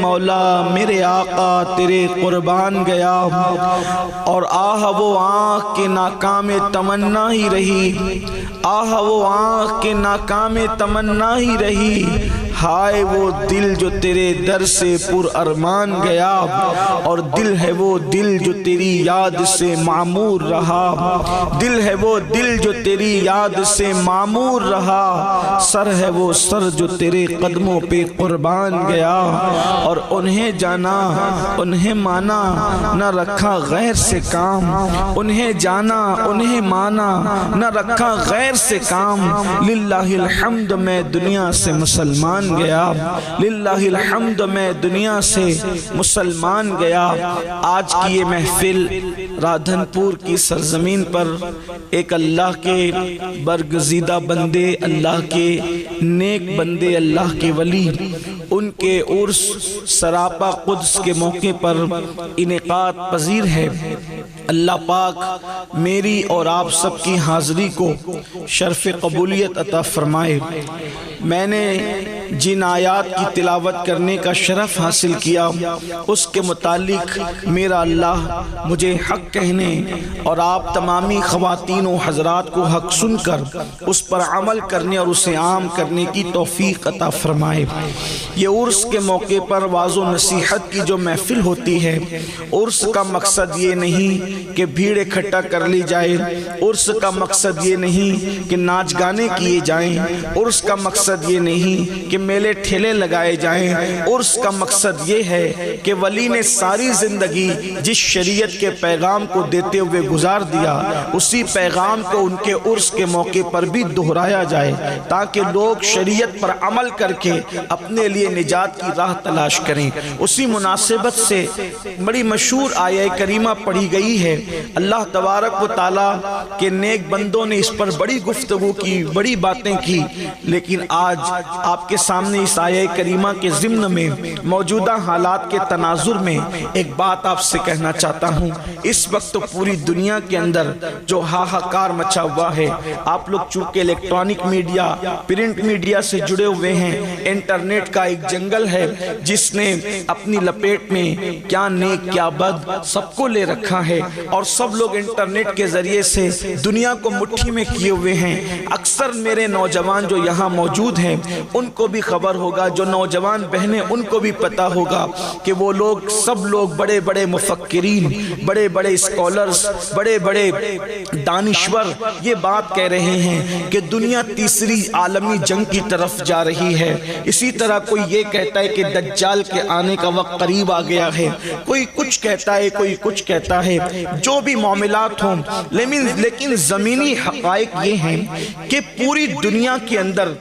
مولا میرے آقا تیرے قربان گیا، اور آہ وہ آنکھ کے ناکام تمنا ہی رہی، آہ وہ آنکھ کے ناکام تمنا ہی رہی، ہائے وہ دل جو تیرے در سے پر ارمان گیا، اور دل ہے وہ دل جو تیری یاد سے معمور رہا، دل ہے وہ دل جو تیری یاد سے معمور رہا، سر ہے وہ سر جو تیرے قدموں پہ قربان گیا، اور انہیں جانا انہیں مانا نہ رکھا غیر سے کام، انہیں جانا انہیں مانا نہ رکھا غیر سے کام، للہ الحمد میں دنیا سے مسلمان گیا، للہ الحمد میں دنیا سے مسلمان گیا۔ آج کی یہ محفل رادھن پور کی سرزمین پر ایک اللہ کے برگزیدہ بندے، اللہ کے نیک بندے، اللہ کے ولی، ان کے عرس سراپا قدس کے موقع پر انعقاد پذیر ہے۔ اللہ پاک میری اور آپ سب کی حاضری کو شرف قبولیت عطا فرمائے۔ میں نے جن آیات کی تلاوت کرنے کا شرف حاصل کیا اس کے متعلق میرا اللہ مجھے حق کہنے اور آپ تمامی خواتین و حضرات کو حق سن کر اس پر عمل کرنے اور اسے عام کرنے کی توفیق عطا فرمائے۔ یہ عرس کے موقع پر واعظ و نصیحت کی جو محفل ہوتی ہے، عرس کا مقصد یہ نہیں کہ بھیڑ اکٹھا کر لی جائے، عرس کا مقصد یہ نہیں کہ ناچ گانے کیے جائیں، عرس کا مقصد یہ نہیں کہ میلے ٹھیلے لگائے جائیں، عرس کا مقصد یہ ہے کہ ولی نے ساری زندگی جس شریعت کے پیغام کو دیتے ہوئے گزار دیا، اسی پیغام کو ان کے عرس کے موقع پر بھی دہرایا جائے، تاکہ لوگ شریعت پر عمل کر کے اپنے لیے نجات کی راہ تلاش کریں۔ اسی مناسبت سے بڑی مشہور آیہ کریمہ پڑھی گئی ہے۔ اللہ تبارک و تعالیٰ کے نیک بندوں نے اس پر بڑی گفتگو کی، بڑی باتیں کی، لیکن آج آپ کے سامنے اس آیہ کریمہ کے ضمن میں موجودہ حالات کے تناظر میں ایک بات آپ سے کہنا چاہتا ہوں۔ اس وقت پوری دنیا کے اندر جو ہاہاکار مچا ہوا ہے، آپ لوگ چونکہ الیکٹرانک میڈیا، پرنٹ میڈیا سے جڑے ہوئے ہیں، انٹرنیٹ کا ایک جنگل ہے جس نے اپنی لپیٹ میں کیا نیک کیا بد سب کو لے رکھا ہے، اور سب لوگ انٹرنیٹ کے ذریعے سے دنیا کو مٹھی میں کیے ہوئے ہیں۔ اکثر میرے نوجوان جو یہاں موجود ہیں ان کو بھی خبر ہوگا، جو نوجوان بہنیں ان کو بھی پتا ہوگا کہ وہ لوگ سب لوگ بڑے بڑے مفکرین، بڑے بڑے اسکالرز، بڑے بڑے دانشور یہ بات کہہ رہے ہیں کہ دنیا تیسری عالمی جنگ کی طرف جا رہی ہے۔ اسی طرح کوئی یہ کہتا ہے کہ دجال کے آنے کا وقت قریب آ گیا ہے، کوئی کچھ کہتا ہے، کوئی کچھ کہتا ہے۔ جو بھی معاملات ہوں، لیکن زمینی حقائق یہ ہیں کہ پوری دنیا کے اندر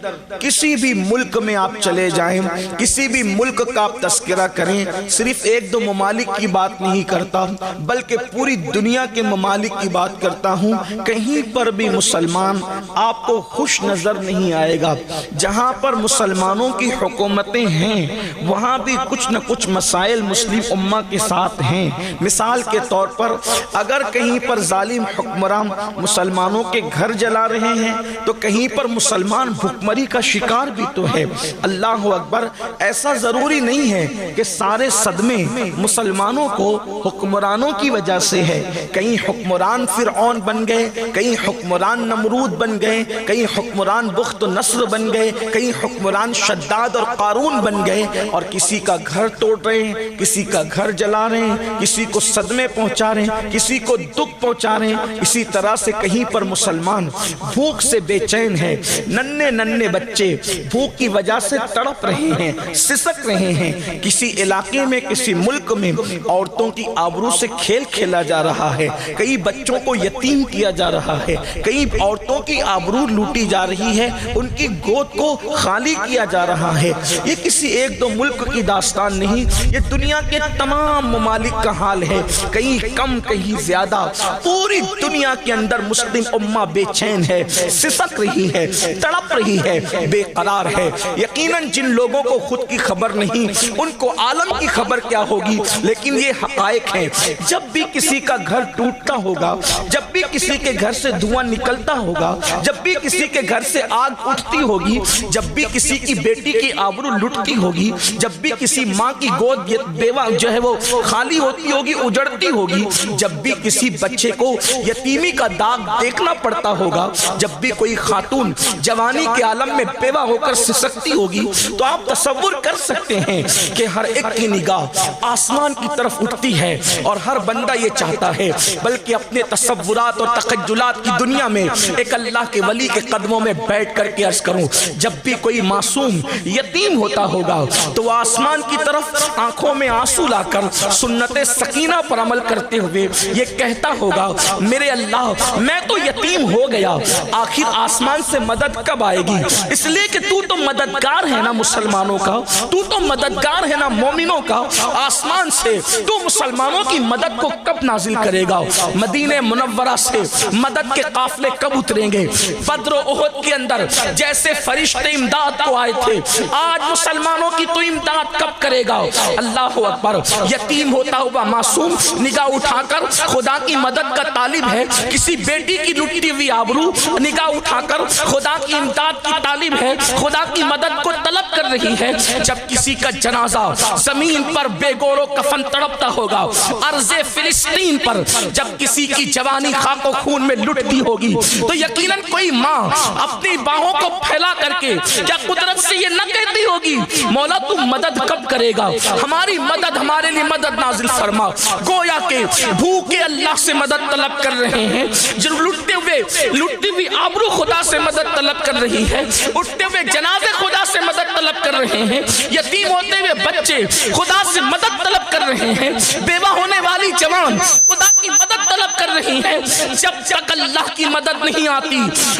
کسی بھی ملک میں آپ چلے جائیں، کسی بھی ملک کا آپ تذکرہ کریں، صرف ایک دو ممالک کی بات نہیں کرتا بلکہ پوری دنیا کے ممالک کی بات کرتا ہوں، کہیں پر بھی مسلمان آپ کو خوش نظر نہیں آئے گا۔ جہاں پر مسلمانوں کی حکومتیں ہیں وہاں بھی کچھ نہ کچھ مسائل مسلم امہ کے ساتھ ہیں۔ مثال کے طور پر اگر کہیں پر ظالم حکمران مسلمانوں کے گھر جلا رہے ہیں تو کہیں پر مسلمان بھوکمری کا شکار بھی تو ہے۔ اللہ اکبر، ایسا ضروری نہیں ہے کہ سارے صدمے مسلمانوں کو حکمرانوں کی وجہ سے ہے۔ کہیں حکمران فرعون بن گئے، کہیں حکمران نمرود بن گئے، کہیں حکمران بخت نصر بن گئے، کہیں حکمران شداد اور قارون بن گئے، اور کسی کا گھر توڑ رہے ہیں، کسی کا گھر جلا رہے ہیں، کسی کو صدمے پہنچا رہے ہیں، کسی کو دکھ پہنچا رہے ہیں۔ اسی طرح سے کہیں پر مسلمان بھوک سے بے چین ہے، ننھے ننھے بچے بھوک کی وجہ سے تڑپ رہے ہیں، سسک رہے ہیں۔ کسی علاقے میں، کسی ملک میں عورتوں کی آبرو سے کھیل کھیلا جا رہا ہے، کئی بچوں کو یتیم کیا جا رہا ہے، کئی عورتوں کی آبرو لوٹی جا رہی ہے، ان کی گود کو خالی کیا جا رہا ہے۔ یہ کسی ایک دو ملک کی داستان نہیں، یہ دنیا کے تمام ممالک کا حال ہے، کہیں کم کہیں زیادہ۔ پوری دنیا کے اندر مسلم امہ بے چین ہے، سسک رہی ہے، تڑپ رہی ہے، بے قرار ہے۔ یقیناً جن لوگوں کو خود کی خبر نہیں ان کو عالم کی خبر کیا ہوگی، لیکن یہ حقائق ہیں۔ جب بھی کسی کا گھر ٹوٹتا ہوگا، جب بھی کسی کے گھر سے دھواں نکلتا ہوگا، جب بھی کسی کے گھر سے آگ اٹھتی ہوگی، جب بھی کسی کی بیٹی کی آبرو لٹتی ہوگی، جب بھی کسی ماں کی گود بیوہ جو ہے وہ خالی ہوتی ہوگی، اجڑتی ہوگی، جب بھی کسی بچے کو یتیمی کا داغ دیکھنا پڑتا ہوگا، جب بھی کوئی خاتون جوانی کے عالم میں بیوہ ہو کر سسکتی ہوگی، تو آپ تصور کر سکتے ہیں کہ ہر ایک کی نگاہ آسمان کی طرف اٹھتی ہے، اور ہر بندہ یہ چاہتا ہے بلکہ اپنے تصورات اور تخیلات کی دنیا میں ایک اللہ کے ولی کے قدموں میں بیٹھ کر کے عرض کروں، جب بھی کوئی معصوم یتیم ہوتا ہوگا تو آسمان کی طرف آنکھوں میں آنسو لا کر سنت سکینہ پر عمل کرتے ہوئے یہ کہتا ہوگا، میرے اللہ میں تو یتیم ہو گیا، آخر آسمان سے مدد کب آئے گی؟ اس لیے کہ تو مددگار ہے نا مسلمانوں کا، تو مددگار ہے نا مومنوں کا، آسمان سے تو مسلمانوں کی مدد کو کب نازل کرے گا؟ مدینہ منورہ سے مدد کے قافلے کب اتریں گے؟ بدر و احد کے اندر جیسے فرشتے امداد کو آئے تھے، آج مسلمانوں کی تو امداد کب کرے گا؟ اللہ اکبر۔ یتیم ہوتا ہوا معصوم نگاہ اٹھا کر خدا کی مدد کا طالب ہے، کسی بیٹی کی لٹی ہوئی آبرو نگاہ اٹھا کر خدا کی امداد کی طالب ہے، خدا کی مدد کو طلب کر رہی ہے۔ جب کسی کا جنازہ زمین پر بے گور و کفن تڑپتا ہوگا، ارض فلسطین پر جب کسی کی جوانی خاک و خون میں لٹتی ہوگی، تو یقیناً کوئی ماں اپنی باہوں کو پھیلا کر کے کیا قدرت سے یہ نہ کہتی ہوگی، مولا تو مدد کب کرے گا؟ ہماری مدد، ہمارے لیے مدد نازل فرما۔ گویا کہ بھوکے اللہ سے مدد طلب کر رہے ہیں، جو لٹتے ہوئے آبرو خدا سے مدد طلب کر رہی ہے، اٹھتے ہوئے جنازے خدا سے مدد طلب کر رہے ہیں، یتیم ہوتے ہوئے بچے خدا سے مدد طلب کر رہے ہیں، بیوہ ہونے والی جوان خدا کی مدد طلب کر رہی ہے۔ جب تک اللہ کی مدد نہیں آتی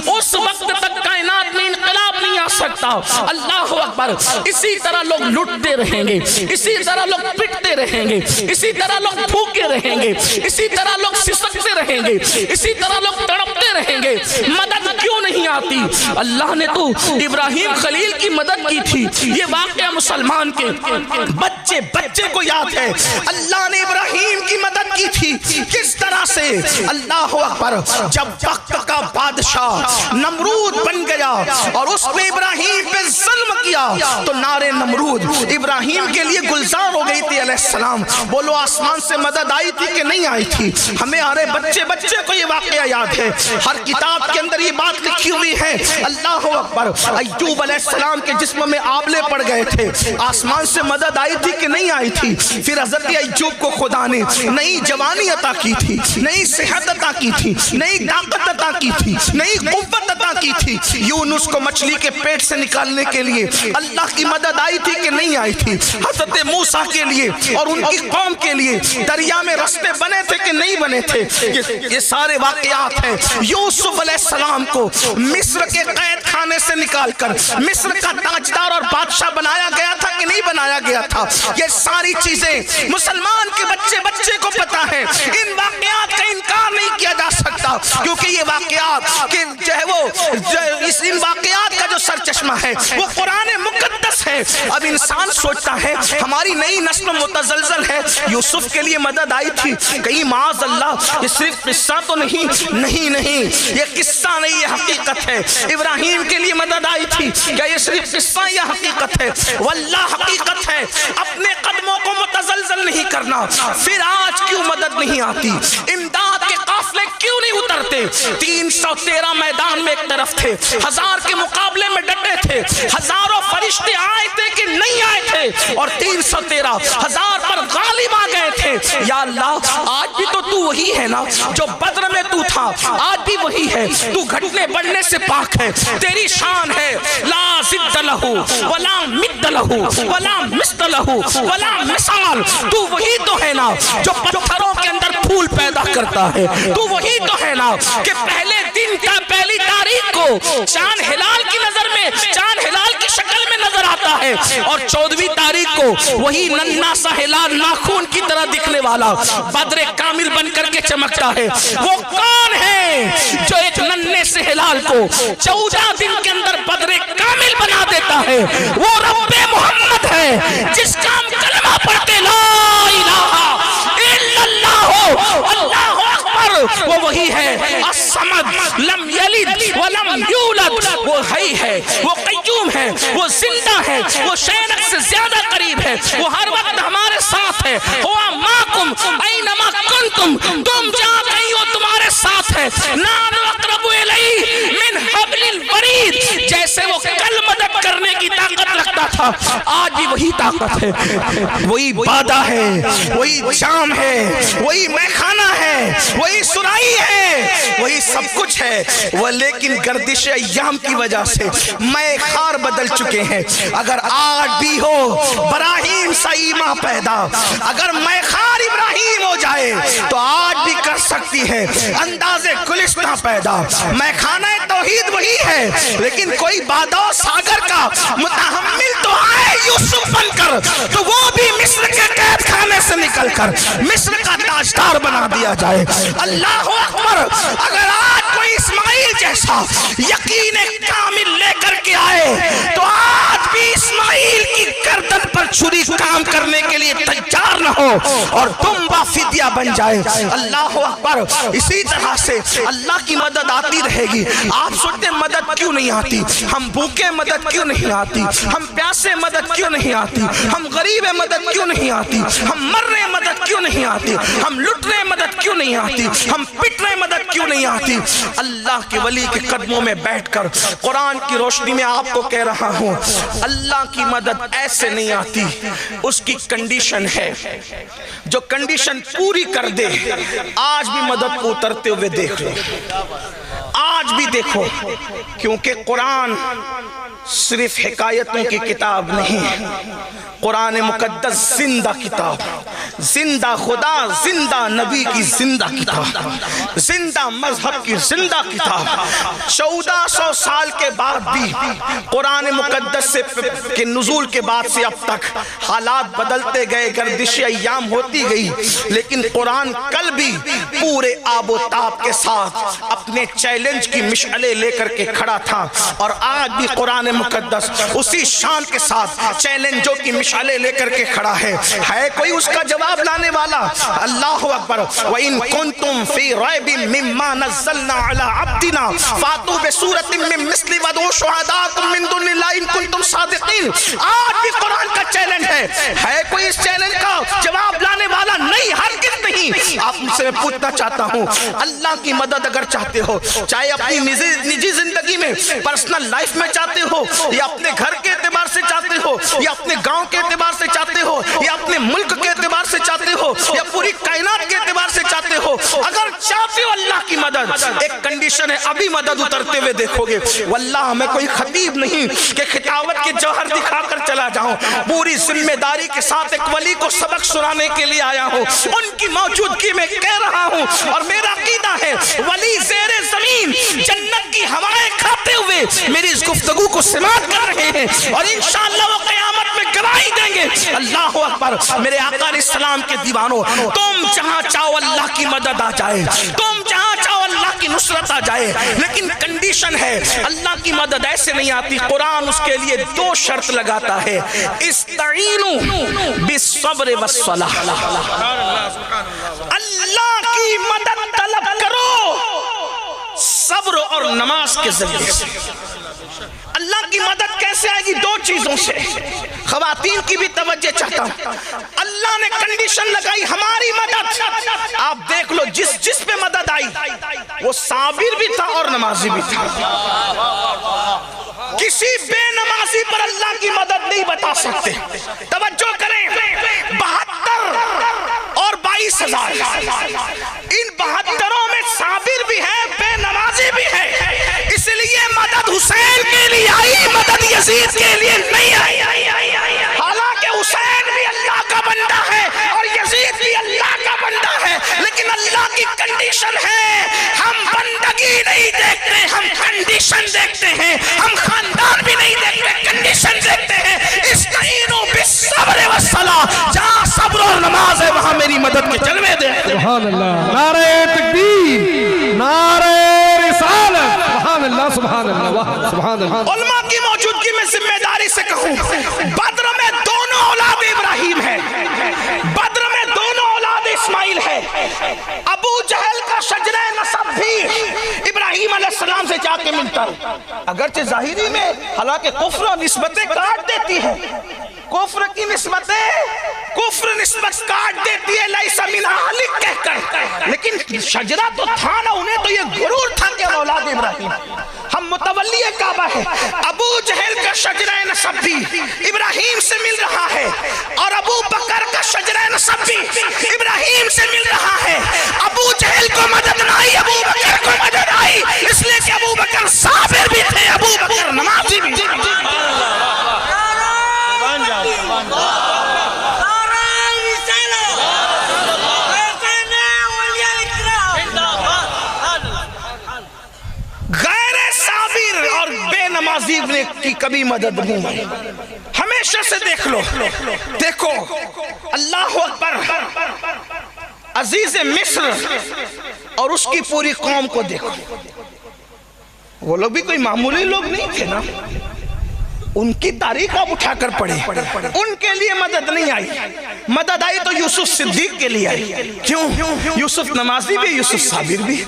اس وقت تک کائنات میں انقلاب نہیں آ سکتا۔ اللہ اکبر۔ اسی طرح لوگ لٹتے رہیں گے، اسی طرح لوگ پٹتے رہیں گے، اسی طرح لوگ بھوکے رہیں گے، اسی طرح لوگ سسکتے رہیں گے، اسی طرح لوگ تڑپتے رہیں گے۔ مدد کیوں نہیں آتی؟ اللہ نے تو ابراہیم خلیل کی مدد کی تھی۔ یہ واقعہ مسلمان کے بچے کو یاد ہے، اللہ نے ابراہیم کی مدد کی تھی۔ کس طرح سے؟ اللہ اکبر۔ جب وقت کا بادشاہ نمرود بن گیا اور اس نے ابراہیم پہ ظلم کیا تو نارے نمرود ابراہیم کے لیے گلزار ہو گئی تھی علیہ السلام۔ بولو آسمان سے مدد آئی تھی کہ نہیں آئی تھی؟ ہمیں ہمارے بچے کو یہ واقعہ یاد ہے، ہر کتاب کے اندر یہ بات لکھی ہوئی ہے۔ اللہ اکبر۔ ایوب علیہ السلام کے جسم میں آبلے پڑ گئے تھے، آسمان سے مدد آئی تھی کہ نہیں آئی تھی؟ پھر حضرت ایوب کو خدا نے نئی جوانی عطا کی تھی، نئی صحت عطا کی تھی، نئی طاقت عطا کی تھی، نئی قوت عطا کی تھی۔ یونس کو مچھلی کے پیٹ سے نکالنے کے لیے اللہ کی مدد آئی تھی کہ نہیں آئی تھی؟ حضرت موسیٰ کے لیے اور ان کی قوم کے لیے دریا میں رستے بنے تھے کہ نہیں بنے تھے؟ یہ سارے واقعات ہیں۔ یوسف علیہ السلام کو مصر کے قید خانے سے نکال کر مصر کا تاجدار اور بادشاہ بنایا گیا تھا کہ نہیں بنایا گیا تھا؟ یہ ساری چیزیں مسلمان کے بچے کو پتا ہے۔ ان واقعات کا انکار نہیں کیا جا سکتا، کیونکہ یہ واقعات جو ہے وہ ان واقعات کا جو سرچشمہ ہے وہ قرآن مقدس ہے۔ اب انسان سوچتا ہے ہماری نئی نسل متزلزل ہے، یوسف کے لیے مدد آئی تھی، کہیں معاذ اللہ یہ صرف قصہ تو نہیں، یہ قصہ نہیں، یہ حقیقت ہے۔ ابراہیم کے لیے مدد آئی تھی، کیا یہ صرف قصہ یا حقیقت ہے؟ واللہ حقیقت ہے۔ اپنے قدموں کو متزلزل نہیں کرنا۔ پھر آج کیوں مدد نہیں آتی؟ امداد کے قافلے کیوں نہیں اترتے؟ 313 میدان میں ایک طرف تھے، 1000 کے مقابلے میں ڈٹے تھے، ہزاروں فرشتے آئے تھے کہ نہیں آئے تھے، اور 313 1000 پر غالب آ گئے تھے۔ یا اللہ آج بھی تو وہی ہے نا جو بدر میں تو تھا، آج بھی وہی ہے۔ تو گھٹنے بڑھنے سے پاک ہے، تیری شان ہے لا ضد لہ ولا مد لہ ولا مثل لہ ولا مثال۔ تو وہی تو ہے نا جو پتھروں کے اندر پھول پیدا کرتا ہے، تو وہی تو ہے نا کہ پہلی تاریخ کو چاند ہلال کی نظر میں، چاند ہلال کی شکل میں نظر کر آتا ہے اور 14ویں تاریخ کو وہی ننھا سا ہلال ناخون کی طرح دکھنے والا بدر کامل بن کر کے چمکتا ہے. وہ کون ہے جو ایک ننھے سے ہلال کو 14 دن کے اندر بدر کامل بنا دیتا ہے؟ وہ رب محمد ہے جس کا ہم کلمہ پڑھتے لا الہ الا اللہ اللہ اکبر. وہ وہی ہے الصمد لم یلد ولم یولد. وہ حی ہے، وہ قیوم ہے، وہ زندہ ہے، وہ شینک سے زیادہ قریب ہے، وہ ہر وقت ہمارے ساتھ ہے. ہوا ماکم اینما کنتم، تم جہاں کہیں ہو تمہارے ساتھ ہے. نحن اقرب الیہ من حبل الورید. جیسے وہ کل مدد کرنے کی طاقت رکھتا تھا آج بھی وہی طاقت ہے. وہی بادہ ہے، وہی جام ہے، وہی میخانہ ہے، وہی سرائی ہے، وہی سب کچھ ہے. وہ لیکن گردش ایام کی وجہ سے میخار بدل چکے ہیں. اگر آج بھی ہو ابراہیم سا ایمان پیدا، اگر میخار ابراہیم ہو جائے تو آج بھی کر سکتی ہے انداز گلستہ پیدا. میخانہ توحید وہی ہے لیکن کوئی بادہ ساگر کا متحمل تو آئے یوسف بن کر، تو وہ بھی مصر کے قید خانے سے نکل کر مصر کا تاجدار بنا دیا جائے. اللہ اکبر. اگر آج کوئی اسماعیل جیسا یقین کامل لے کر کے آئے تو آج بھی اسماعیل کی گردن پر چھری کام کرنے کے لیے تیار نہ ہو اور تم فدیہ بن جائے. اللہ اکبر. اسی طرح سے اللہ کی مدد آتی رہے گی. آپ سوچتے مدد کیوں نہیں آتی؟ ہم بھوکے مدد کیوں نہیں آتی؟ ہم پیاسے مدد کیوں نہیں آتی؟ ہم غریب مدد کیوں نہیں آتی؟ ہم مر رہے مدد کیوں نہیں آتی؟ ہم لٹ رہے مدد کیوں نہیں آتی؟ ہم پٹ رہے مدد کیوں نہیں آتی؟ اللہ کے ولی کے قدموں میں بیٹھ کر قرآن کی روشنی میں آپ کو کہہ رہا ہوں اللہ کی مدد ایسے نہیں آتی. اس کی کنڈیشن ہے. جو کنڈیشن پوری کر دے آج بھی مدد کو اترتے ہوئے دیکھ لو. آج بھی دیکھو. کیونکہ قرآن صرف حکایتوں کی کتاب نہیں، قرآن مقدس زندہ کتاب، زندہ خدا، زندہ نبی کی زندہ کتاب، زندہ مذہب کی زندہ کتاب. 1400 سال کے بعد بھی قرآن مقدس کے نزول کے بعد سے اب تک حالات بدلتے گئے، گردش ایام ہوتی گئی، لیکن قرآن کل بھی پورے آب و تاب کے ساتھ اپنے چیلنج کی مشعلے لے کر کے کھڑا تھا. اور آج بھی قرآن مقدس اسی شان کے ساتھ چیلنجوں کی مشعلے لے کر کے کھڑا ہے. ہے کوئی اس کا جواب لانے والا؟ اللہ اکبر. وَإِن كُنتُم فِي رَيْبٍ مِّمَّا نَزَّلْنَا عَلَىٰ عَبْدِنَا فَأْتُوا بِسُورَةٍ مِّن مِّثْلِهِ وَادْعُوا شُهَدَاءَكُم مِّن دُونِ اللَّهِ إِن كُنتُم صَادِقِينَ. آج بھی قرآن کا چیلنج ہے کوئی اس چیلنج کا جواب لانے والا؟ نہیں، ہرگز نہیں. آپ مجھ سے پوچھنا چاہتا ہوں اللہ کی مدد اگر چاہتے ہو، چاہے اپنی نجی زندگی میں پرسنل لائف میں چاہتے ہو، یا اپنے گھر کے اعتبار سے چاہتے ہو، یا اپنے گاؤں کے اعتبار سے چاہتے ہو، یا اپنے ملک کے اعتبار سے چاہتے ہو، یا پوری کائنات کے اعتبار سے چاہتے ہو، اگر چاہتے ہو اللہ کی مدد، ایک کنڈیشن ہے ابھی مدد اترتے ہوئے دیکھو گے. واللہ میں کوئی خطیب نہیں کہ خطابت کے جوہر دکھا کر چلا جاؤں. پوری ذمہ داری کے ساتھ ایک ولی کو سبق سنانے کے لیے آیا ہوں. ان کی موجودگی میں کہہ رہا ہوں اور میرا عقیدہ ہے ولی زیر زمین جنت کی ہوائیں کھاتے ہوئے میری اس گفتگو کو سماعت کر رہے ہیں اور انشاءاللہ وہ قیامت میں گواہی دیں گے. اللہ اکبر. میرے آقا علیہ السلام کے دیوانوں، تم جہاں چاہو اللہ کی مدد آ جائے، تم جہاں چاہو اللہ کی نصرت آ جائے، لیکن کنڈیشن ہے اللہ کی مدد ایسے نہیں آتی. قرآن اس کے لیے 2 شرط لگاتا ہے. استعینوا بالصبر والصلاۃ. اللہ کی مدد طلب کرو صبر اور نماز کے ذریعے سے. اللہ کی مدد کیسے آئے گی؟ 2 چیزوں سے. خواتین کی بھی توجہ چاہتا ہوں. اللہ نے کنڈیشن لگائی ہماری مدد. آپ دیکھ لو جس پہ مدد آئی وہ صابر بھی تھا اور نمازی بھی تھا. کسی بے نمازی پر اللہ کی مدد نہیں بتا سکتے. توجہ کریں. 72 اور 22,000 ان 72 میں صابر بھی ہے، بے نمازی بھی ہے. اس لیے مدد حسین کے لیے آئی، مدد یزید کے لیے نہیں آئی. حالانکہ حسین بھی اللہ کا بندہ ہے اور یزید بھی اللہ کا بندہ ہے، لیکن اللہ کی کنڈیشن ہے ہم بندہ زندگی نہیں دیکھتے، ہم کنڈیشن دیکھتے ہیں، ہم خاندان بھی نہیں دیکھتے، کنڈیشن دیکھتے ہیں۔ استعینوا بالصبر والصلاۃ، جہاں صبر اور نماز ہے وہاں میری مدد کے جلوے دیکھتے ہیں۔ سبحان اللہ، نعرہ تکبیر، نعرہ رسالت، سبحان اللہ سبحان اللہ سبحان اللہ۔ علماء کی موجودگی میں ذمہ داری سے کہوں، بدر میں دونوں اولاد ابراہیم ہے، بدر میں دونوں اولاد اسماعیل ہے۔ ابو جہل کا شجرہ نسب بھی ابراہیم علیہ السلام سے جا کے ملتا ہے، اگرچہ ظاہری میں حالانکہ کفر و نسبتیں کاٹ دیتی ہے، کفر کی نسبتیں، کفر نسبت کاٹ دیتی ہے لیس من اہلک کہہ کر، لیکن شجرہ تو تھا نا، انہیں تو یہ غرور تھا کہ ہم اولاد ابراہیم، ہم متولی کعبہ ہے۔ ابو جہل کا شجرہ نسب بھی ابراہیم سے مل رہا ہے، اور ابو بکر کا شجرہ نسب بھی ابراہیم سے مل رہا ہے۔ ابو جہل کو مدد نہ آئی، ابو بکر کو مدد آئی، اس لیے کہ ابو بکر صابر بھی تھے، ابو بکر نمازی بھی تھے۔ نمازی کی کبھی مدد نہیں آئی، ہمیشہ سے دیکھ لو، دیکھو اللہ اکبر، عزیز مصر اور اس کی پوری قوم کو دیکھو، وہ لوگ بھی کوئی معمولی لوگ نہیں تھے نا، ان کی تاریخ آپ اٹھا کر پڑھیں، ان کے لیے مدد نہیں آئی، مدد آئی تو یوسف صدیق کے لیے آئی۔ کیوں؟ یوسف نمازی بھی، یوسف صابر بھی۔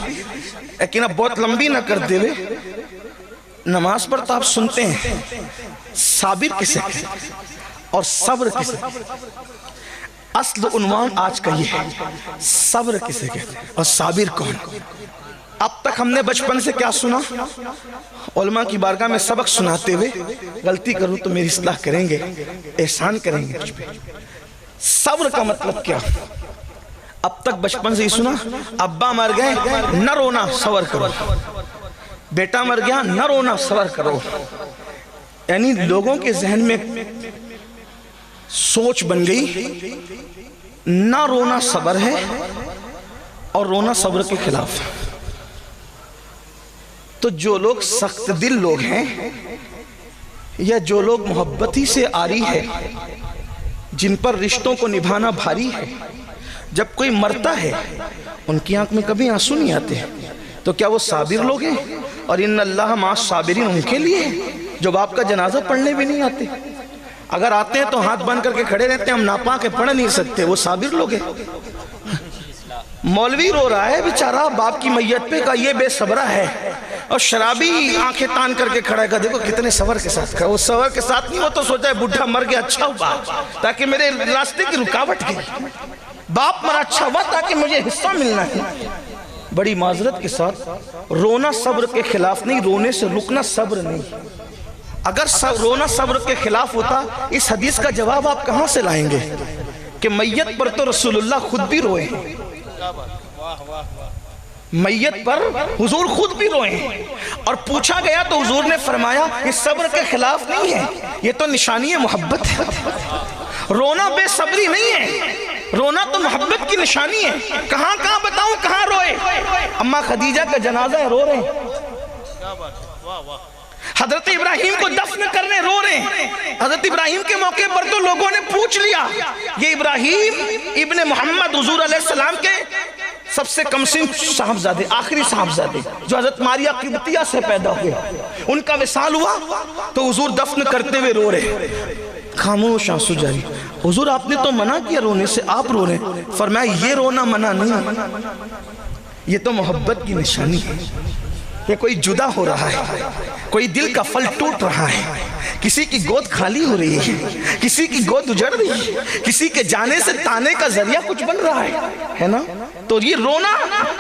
لیکن اب بہت لمبی نہ کر دے، نماز پر تو آپ سنتے ہیں صابر کسے کہتے اور صبر کسے کہتے، اصل عنوان آج کا یہ ہے، صبر کسے کہتے اور صابر کون۔ اب تک ہم نے بچپن سے کیا سنا؟ علماء کی بارگاہ میں سبق سناتے ہوئے غلطی کروں تو میری اصلاح کریں گے، احسان کریں گے مجھ پہ۔ صبر کا مطلب کیا؟ اب تک بچپن سے ہی سنا، ابا مر گئے نہ رونا صبر کرو، بیٹا مر گیا نہ رونا صبر کرو، یعنی لوگوں کے ذہن میں سوچ بن گئی نہ رونا صبر ہے اور رونا صبر کے خلاف۔ تو جو لوگ سخت دل لوگ ہیں یا جو لوگ محبتی سے آری ہے، جن پر رشتوں کو نبھانا بھاری ہے، جب کوئی مرتا ہے ان کی آنکھ میں کبھی آنسو نہیں آتے، تو کیا وہ صابر لوگ ہیں؟ اور ان اللہ مع الصابرین ان کے لیے جو باپ کا جنازہ پڑھنے بھی نہیں آتے، اگر آتے ہیں تو ہاتھ بند کر کے کھڑے رہتے ہیں، ہم ناپاک پڑھ نہیں سکتے، وہ صابر لوگ ہیں۔ مولوی رو رہا ہے بیچارہ باپ کی میت پہ، کا یہ بے صبرہ ہے، اور شرابی آنکھیں تان کر کے کھڑا ہے، دیکھو کتنے صبر کے ساتھ کھڑا۔ وہ صبر کے ساتھ نہیں، وہ تو سوچا ہے بڈھا مر گیا اچھا ہوا تاکہ میرے راستے کی رکاوٹ گئی، باپ مرا اچھا ہوا تاکہ مجھے حصہ ملنا ہے۔ بڑی معذرت کے ساتھ رونا صبر کے خلاف نہیں، رونے سے رکنا صبر نہیں۔ اگر رونا صبر کے خلاف ہوتا اس حدیث کا جواب آپ کہاں سے لائیں گے کہ میت پر تو رسول اللہ خود بھی روئے ہیں، میت پر حضور خود بھی روئے ہیں، اور پوچھا گیا تو حضور نے فرمایا یہ صبر کے خلاف نہیں ہے، یہ تو نشانی محبت ہے۔ رونا بے صبری نہیں ہے، رونا تو محبت کی نشانی ہے۔ کہاں کہاں بتاؤں کہاں روئے؟ اماں خدیجہ کا جنازہ ہے، رو رہے ہیں۔ حضرت ابراہیم کو دفن کرنے رو رہے ہیں۔ حضرت ابراہیم کے موقع پر تو لوگوں نے پوچھ لیا یہ ابراہیم ابن محمد حضور علیہ السلام کے سب سے کم سن صاحبزادے، آخری صاحبزادے جو حضرت ماریہ قبطیہ سے پیدا ہوئے، ان کا وصال ہوا تو حضور دفن کرتے ہوئے رو رہے، خاموش آنسو جاری۔ حضور آپ نے تو منع کیا رونے سے، آپ رو رہے ہیں۔ فرمایا یہ رونا منع نہیں، یہ تو محبت کی نشانی ہے کہ کوئی جدا ہو رہا ہے، کوئی دل کا پھل ٹوٹ رہا ہے، کسی کی گود خالی ہو رہی ہے، کسی کی گود اجڑ رہی ہے، کسی کے جانے سے تانے کا ذریعہ کچھ بن رہا ہے نا؟ تو یہ رونا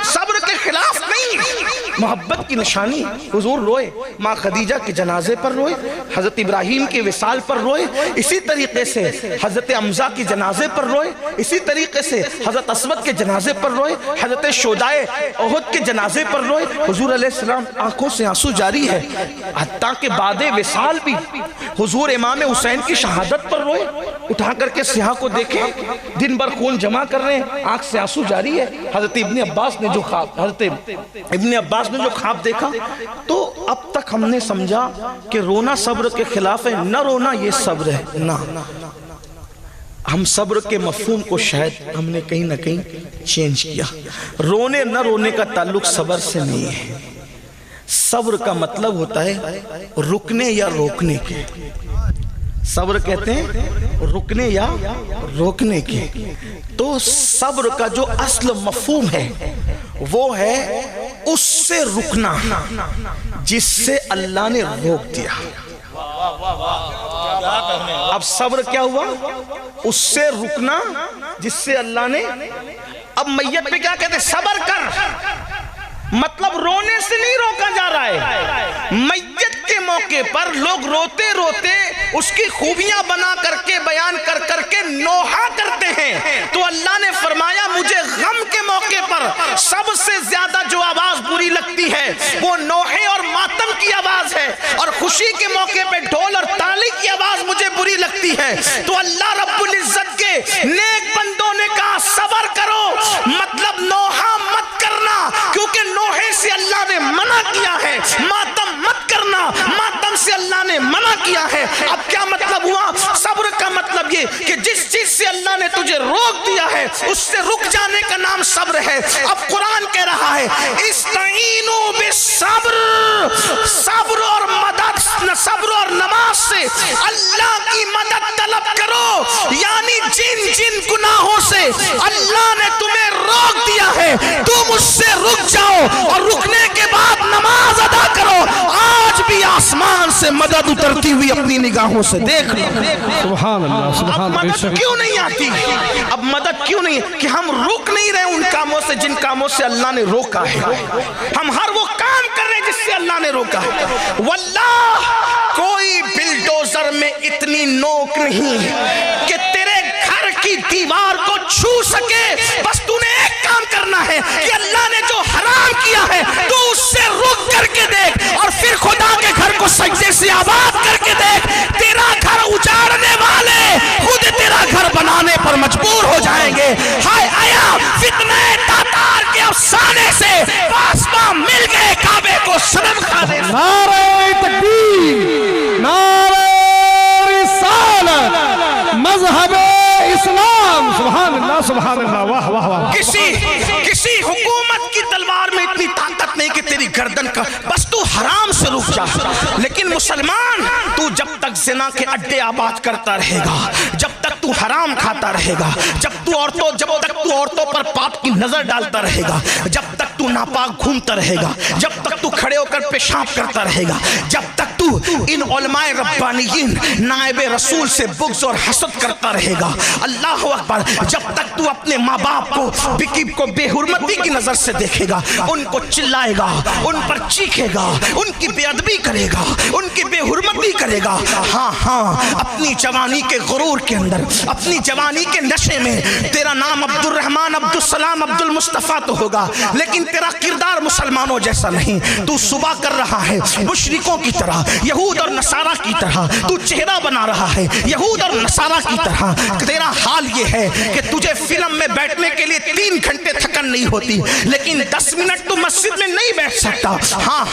صبر کے خلاف نہیں، محبت کی نشانی۔ حضور روئے، ماں خدیجہ کے جنازے پر روئے، حضرت ابراہیم کے وصال پر روئے، اسی طریقے سے حضرت حمزہ کے جنازے پر روئے، اسی طریقے سے حضرت اسود کے جنازے پر روئے، حضرت شہدائے احد کے جنازے پر روئے۔ حضور علیہ السلام آنکھوں سے آنسو جاری ہے، حتیٰ کہ بعد وصال بھی حضور امام حسین کی شہادت پر روئے۔ اٹھا کر کے سیاہ کو دیکھیں، دن بھر خون جمع کر رہے ہیں، آنکھ سے آنسو جاری ہے۔ حضرت ابن عباس نے جو خواب دیکھا تو اب تک ہم نے سمجھا کہ رونا صبر کے خلاف ہے، نہ رونا یہ صبر ہے، نہ ہم صبر کے مفہوم کو شاید ہم نے کہیں نہ کہیں چینج کیا۔ رونے نہ رونے کا تعلق صبر سے نہیں ہے، صبر کا مطلب ہوتا ہے رکنے یا روکنے کے، صبر کہتے ہیں رکنے یا روکنے کے۔ تو صبر کا جو اصل مفہوم ہے وہ ہے اس سے رکنا جس سے اللہ نے روک دیا۔ اب صبر کیا ہوا؟ اس سے رکنا جس سے اللہ نے، اب میت پہ کیا کہتے ہیں؟ صبر کر، مطلب رونے سے نہیں روکا جا رہا ہے۔ میت کے موقع پر لوگ روتے روتے اس کی خوبیاں بنا کر کے بیان کر کر کے نوحہ کرتے ہیں، تو اللہ نے فرمایا مجھے غم کے موقع پر سب سے زیادہ جو آواز بری لگتی ہے وہ نوحے اور ماتم کی آواز ہے، اور خوشی کے موقع پہ ڈھول اور تالی کی آواز مجھے بری لگتی ہے۔ تو اللہ رب العزت کے نیک بندوں نے کہا صبر کرو، مطلب نوحہ مت کرنا، کیونکہ نوحے سے اللہ نے منع کیا ہے، ماتم مت کرنا، ماتم سے اللہ نے منع کیا ہے۔ اب کیا مطلب ہوا؟ صبر کا مطلب یہ کہ جس چیز سے اللہ نے تجھے روک دیا ہے اس سے رک جانے کا نام صبر ہے۔ اب قرآن کہہ رہا ہے استعینوا بالصبر، صبر اور مدد، صبر اور نماز سے اللہ کی مدد طلب کرو، یعنی جن جن گناہوں سے اللہ نے تمہیں روک دیا ہے تم اس سے رک جاؤ، اور رکنے کے بعد نماز ادا کرو۔ آج بھی آسمان سے مدد اترتی ہوئی اپنی نگاہوں سے دیکھ لو۔ سبحان اللہ، سبحان اللہ۔ اب مدد کیوں نہیں آتی؟ اب مدد کیوں نہیں؟ کہ ہم رک نہیں رہے ان کاموں سے جن کاموں سے اللہ نے روکا ہے، ہم ہر وہ کام کر رہے جس سے اللہ نے روکا ہے۔ واللہ کوئی بلڈوزر میں اتنی نوک نہیں کہ تیرے گھر کی دیوار کو چھو سکے، بس تو نے ایک کام کرنا ہے کہ اللہ نے جو حرام کیا ہے تو اس سے رک کر کے دیکھ، اور پھر خدا کے گھر کو سجدے سے آباد کر کے دیکھ۔ تیرا گھر اجاڑنے والے خود تیرا گھر بنانے پر مجبور ہو جائیں گے۔ ہائے آیا فتنہ تاتار کے افسانے سے آسمان مل گئے کعبے کو صنم کھانے۔ نعرہ تکبیر، نعرہ رسالت، مذہب اسلام۔ سبحان اللہ، سبحان اللہ، واہ واہ واہ۔ کسی حکومت کی تلوار میں اتنی طاقت نہیں کہ تیری گردن کا، بس تو حرام سے رک جا۔ لیکن مسلمان تو جب تک زنا کے اڈے آباد کرتا رہے گا، جب تک تو حرام کھاتا رہے گا، جب تک تو عورتوں پر پاپ کی نظر ڈالتا رہے گا، جب تک تو ناپاک گھومتا رہے گا، جب تک تو کھڑے ہو کر پیشاب کرتا رہے گا، جب تک تو ان علماء ربانیین نائب رسول سے بغض اور حسد کرتا رہے گا، اللہ اکبر، جب تک تو اپنے ماں باپ کو بے حرمتی کی نظر سے دیکھے گا، ان کو چلائے گا، ان پر چیخے گا، ان کی بے ادبی کرے گا، ان کی بے حرمتی کرے گا، ہاں اپنی جوانی کے غرور کے اندر، اپنی جوانی کے نشے میں تیرا نام عبد الرحمن، عبد السلام، عبد المصطفیٰ تو ہوگا، لیکن تیرا کردار مسلمانوں جیسا نہیں۔ تو صبح کر رہا ہے مشرکوں کی طرح، یہود اور نصارہ کی طرح، تو چہرہ بنا رہا ہے یہود اور نصارہ کی طرح۔ تیرا حال یہ ہے کہ تجھے فلم میں بیٹھنے کے لیے 3 گھنٹے تھکن نہیں ہوتی، لیکن 10 منٹ تو مسجد میں نہیں بیٹھ سکتا۔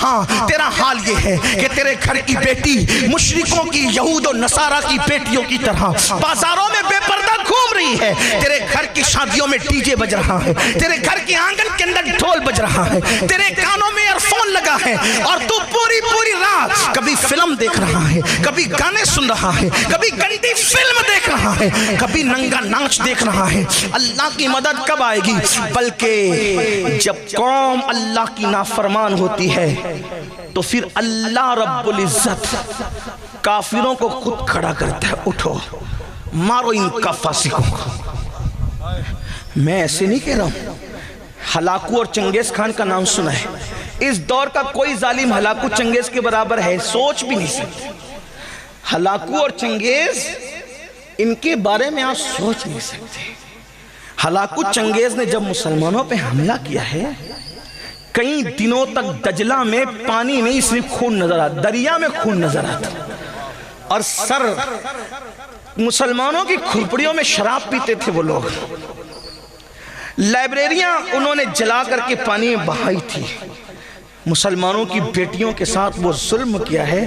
ہاں تیرا حال یہ ہے کہ تیرے گھر کی بیٹی مشرکوں کی، یہود اور نصارہ کی بیٹیوں کی طرح بازاروں میں بے پردہ گھوم رہی ہے، تیرے گھر کی شادیوں میں ڈی جے بج رہا ہے، تیرے گھر کے آنگن کے اندر ڈھول بج رہا ہے، تیرے کانوں میں ایئر فون لگا ہے، اور تو پوری رات کبھی فلم دیکھ رہا ہے، کبھی گانے سن رہا ہے، کبھی گندی فلم دیکھ رہا ہے، کبھی ننگا ناچ دیکھ رہا ہے۔ اللہ کی مدد کب آئے گی؟ بلکہ جب قوم اللہ کی نافرمان ہوتی ہے تو پھر اللہ رب العزت کافروں کو خود کھڑا کرتا ہے، اٹھو مارو ان کا فاسقوں کو۔ میں ایسے نہیں کہہ رہا ہوں، ہلاکو اور چنگیز خان کا نام سنا ہے، اس دور کا کوئی ظالم ہلاکو چنگیز کے برابر ہے، سوچ بھی نہیں سکتے۔ ہلاکو اور چنگیز، ان کے بارے میں آپ سوچ نہیں سکتے۔ ہلاکو چنگیز نے جب مسلمانوں پہ حملہ کیا ہے، کئی دنوں تک دجلہ میں پانی نہیں صرف خون نظر آتا، دریا میں خون نظر آتا، اور سر مسلمانوں کی کھرپڑیوں میں شراب پیتے تھے وہ لوگ، لائبریریاں انہوں نے جلا کر کے پانی میں بہائی تھی، مسلمانوں کی بیٹیوں کے ساتھ وہ ظلم کیا ہے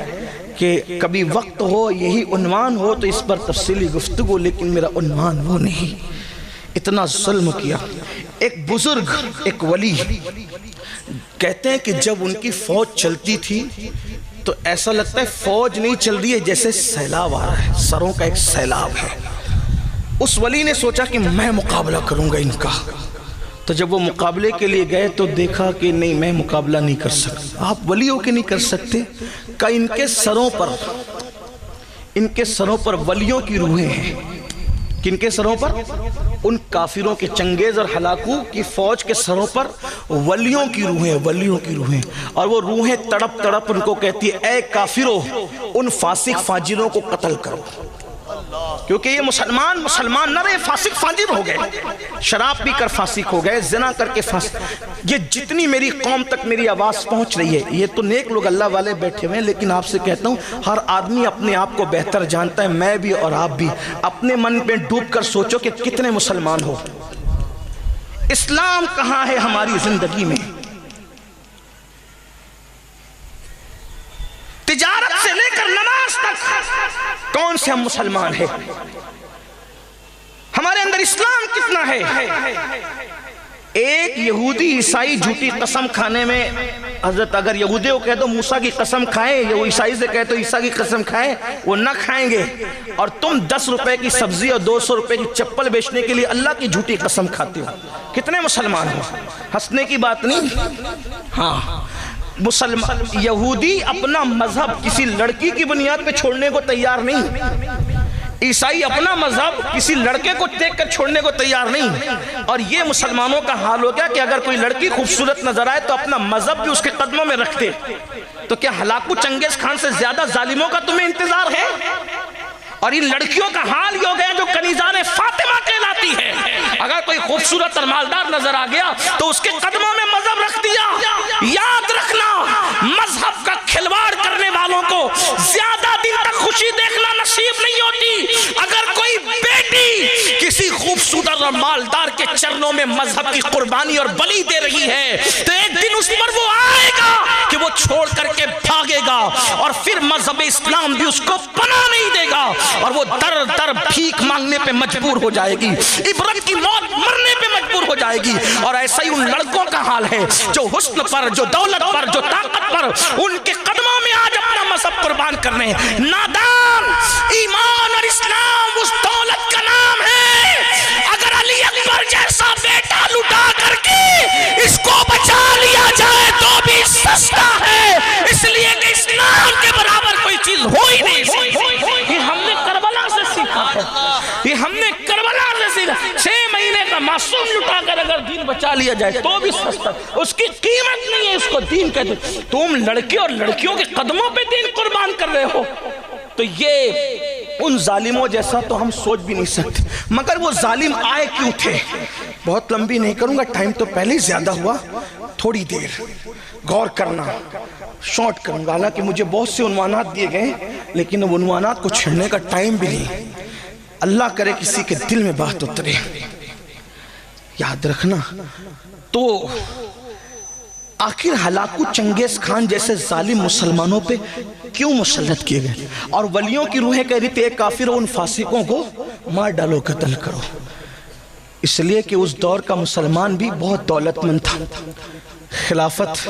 کہ کبھی وقت ہو، یہی عنوان ہو تو اس پر تفصیلی گفتگو، لیکن میرا عنوان وہ نہیں، اتنا ظلم کیا۔ ایک بزرگ، ایک ولی کہتے ہیں کہ جب ان کی فوج چلتی تھی تو ایسا لگتا ہے فوج نہیں چل رہی ہے، جیسے سیلاب آ رہا ہے، سروں کا ایک سیلاب ہے۔ اس ولی نے سوچا کہ میں مقابلہ کروں گا ان کا، تو جب وہ مقابلے کے لیے گئے تو دیکھا کہ نہیں، میں مقابلہ نہیں کر سکتا۔ آپ ولی ہو کے نہیں کر سکتے؟ کہ ان کے سروں پر ولیوں کی روحیں ہیں۔ کن کے سروں پر؟ ان کافروں کے، چنگیز اور ہلاکو کی فوج کے سروں پر ولیوں کی روحیں، ولیوں کی روحیں، اور وہ روحیں تڑپ تڑپ ان کو کہتی ہے اے کافروں، ان فاسق فاجروں کو قتل کرو، کیونکہ یہ مسلمان نہ رہے، فاسق فاجر ہو گئے، شراب پی کر فاسق ہو گئے، زنا کر کے فاسق۔ یہ جتنی میری قوم تک میری آواز پہنچ رہی ہے، یہ تو نیک لوگ اللہ والے بیٹھے ہوئے ہیں، لیکن آپ سے کہتا ہوں ہر آدمی اپنے آپ کو بہتر جانتا ہے، میں بھی اور آپ بھی۔ اپنے من میں ڈوب کر سوچو کہ کتنے مسلمان ہو، اسلام کہاں ہے ہماری زندگی میں؟ تجارت سے لے کر نماز تک کون سے ہم مسلمان ہیں؟ ہمارے اندر اسلام کتنا ہے؟ ایک یہودی عیسائی جھوٹی قسم کھانے میں، حضرت اگر یہودی کو کہہ دو موسیٰ کی قسم کھائیں، یا وہ عیسائی سے کہہ دو عیسیٰ کی قسم کھائیں، وہ نہ کھائیں گے، اور تم 10 روپے کی سبزی اور 200 روپے کی چپل بیچنے کے لیے اللہ کی جھوٹی قسم کھاتے ہو۔ کتنے مسلمان ہو؟ ہنسنے کی بات نہیں۔ ہاں، یہودی اپنا مذہب کسی لڑکی کی بنیاد پہ چھوڑنے کو تیار نہیں، عیسائی اپنا مذہب کسی لڑکے کو دیکھ کر چھوڑنے کو تیار نہیں۔ اور یہ مسلمانوں کا حال ہو گیا کہ اگر کوئی لڑکی خوبصورت نظر آئے تو اپنا مذہب بھی اس کے قدموں میں رکھتے۔ تو کیا ہلاکو چنگیز خان سے زیادہ ظالموں کا تمہیں انتظار ہے؟ اور ان لڑکیوں کا حال یہ ہو گیا جو کنیزان فاطمہ کہلاتی ہے، اگر کوئی خوبصورت اور مالدار نظر آ گیا تو اس کے قدموں میں مذہب رکھ دیا۔ یاد رکھنا، مذہب کا کھلواڑ کرنے والوں کو زیادہ دن تک خوشی دیکھنا نصیب نہیں ہوتی۔ اگر کوئی بیٹی کسی خوبصورت اور مالدار کے چرنوں میں مذہب کی قربانی اور بلی دے رہی ہے تو ایک دن اس پر وہ آئے گا کہ وہ چھوڑ کر کے بھاگے گا، اور پھر مذہب اسلام بھی اس کو پناہ نہیں دے گا، اور وہ در در بھیک مانگنے پہ مجبور ہو جائے گی، عبرت کی موت مرنے پہ مجبور ہو جائے گی۔ اور ایسا ہی ان لڑکوں کا حال ہے جو حسن پر، جو دولت پر، جو طاقت پر، ان کے قدموں میں آج اپنا مذہب قربان کرنے ہیں۔ نادان، ایمان اور اسلام اس دولت کا نام ہے۔ اگر علی اکبر جیسا بیٹا لٹا کر کے اس کو بچا لیا جائے تو بھی سستا ہے، اس لیے کہ اسلام کے برابر کوئی چیز ہو ہی نہیں سکتی۔ یہ ہم نے کربلا سے سیکھا ہے، یہ ہم نے کربلا سے سیکھا۔ 6 مہینے کا معصوم لٹا کر اگر دین بچا لیا جائے تو بھی سستا، اس کی قیمت نہیں ہے، اس کو دین کہتے۔ تم لڑکے اور لڑکیوں کے قدموں پہ دین قربان کر رہے ہو، تو یہ ان ظالموں جیسا تو ہم سوچ بھی نہیں سکتے۔ مگر وہ ظالم آئے کیوں تھے؟ بہت لمبی نہیں کروں گا، ٹائم تو پہلے ہی زیادہ ہوا، تھوڑی دیر غور کرنا، شارٹ کروں گا۔ حالانکہ مجھے بہت سے عنوانات دیے گئے لیکن اب عنوانات کو چھڑنے کا ٹائم بھی نہیں۔ اللہ کرے کسی کے دل میں بات اترے۔ یاد رکھنا، تو آخر ہلاکو چنگیز خان جیسے ظالم مسلمانوں پہ کیوں مسلط کیے گئے؟ اور ولیوں کی روحیں کہہ رہی تھی ایک کافر ان فاسقوں کو مار ڈالو، قتل کرو۔ اس لیے کہ اس دور کا مسلمان بھی بہت دولت مند تھا۔ خلافت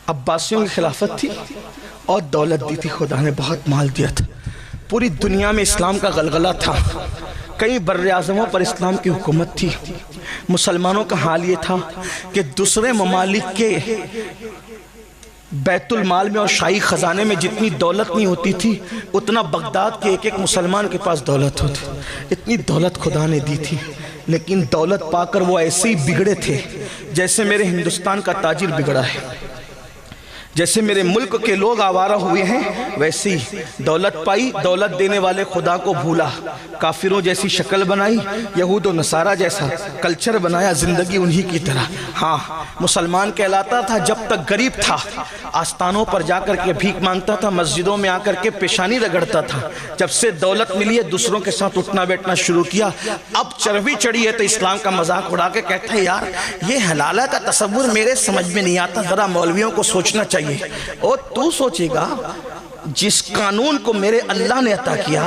عباسیوں کی خلافت تھی اور دولت دی تھی، خدا نے بہت مال دیا تھا، پوری دنیا میں اسلام کا غلغلہ تھا، کئی بر اعظموں پر اسلام کی حکومت تھی۔ مسلمانوں کا حال یہ تھا کہ دوسرے ممالک کے بیت المال میں اور شاہی خزانے میں جتنی دولت نہیں ہوتی تھی اتنا بغداد کے ایک مسلمان کے پاس دولت ہوتی، اتنی دولت خدا نے دی تھی۔ لیکن دولت پا کر وہ ایسے ہی بگڑے تھے جیسے میرے ہندوستان کا تاجر بگڑا ہے، جیسے میرے ملک کے لوگ آوارہ ہوئے ہیں ویسی دولت پائی، دولت دینے والے خدا کو بھولا، کافروں جیسی شکل بنائی، یہود و نصارہ جیسا کلچر بنایا، زندگی انہی کی طرح۔ ہاں مسلمان کہلاتا تھا جب تک غریب تھا، آستانوں پر جا کر کے بھیک مانگتا تھا، مسجدوں میں آ کر کے پیشانی رگڑتا تھا۔ جب سے دولت ملی ہے دوسروں کے ساتھ اٹھنا بیٹھنا شروع کیا، اب چربی چڑھی ہے تو اسلام کا مذاق اڑا کے کہتا ہے یار یہ حلالہ کا تصور میرے سمجھ میں نہیں آتا، ذرا مولویوں کو سوچنا چاہیے۔ اور تو سوچے گا جس قانون کو میرے اللہ نے عطا کیا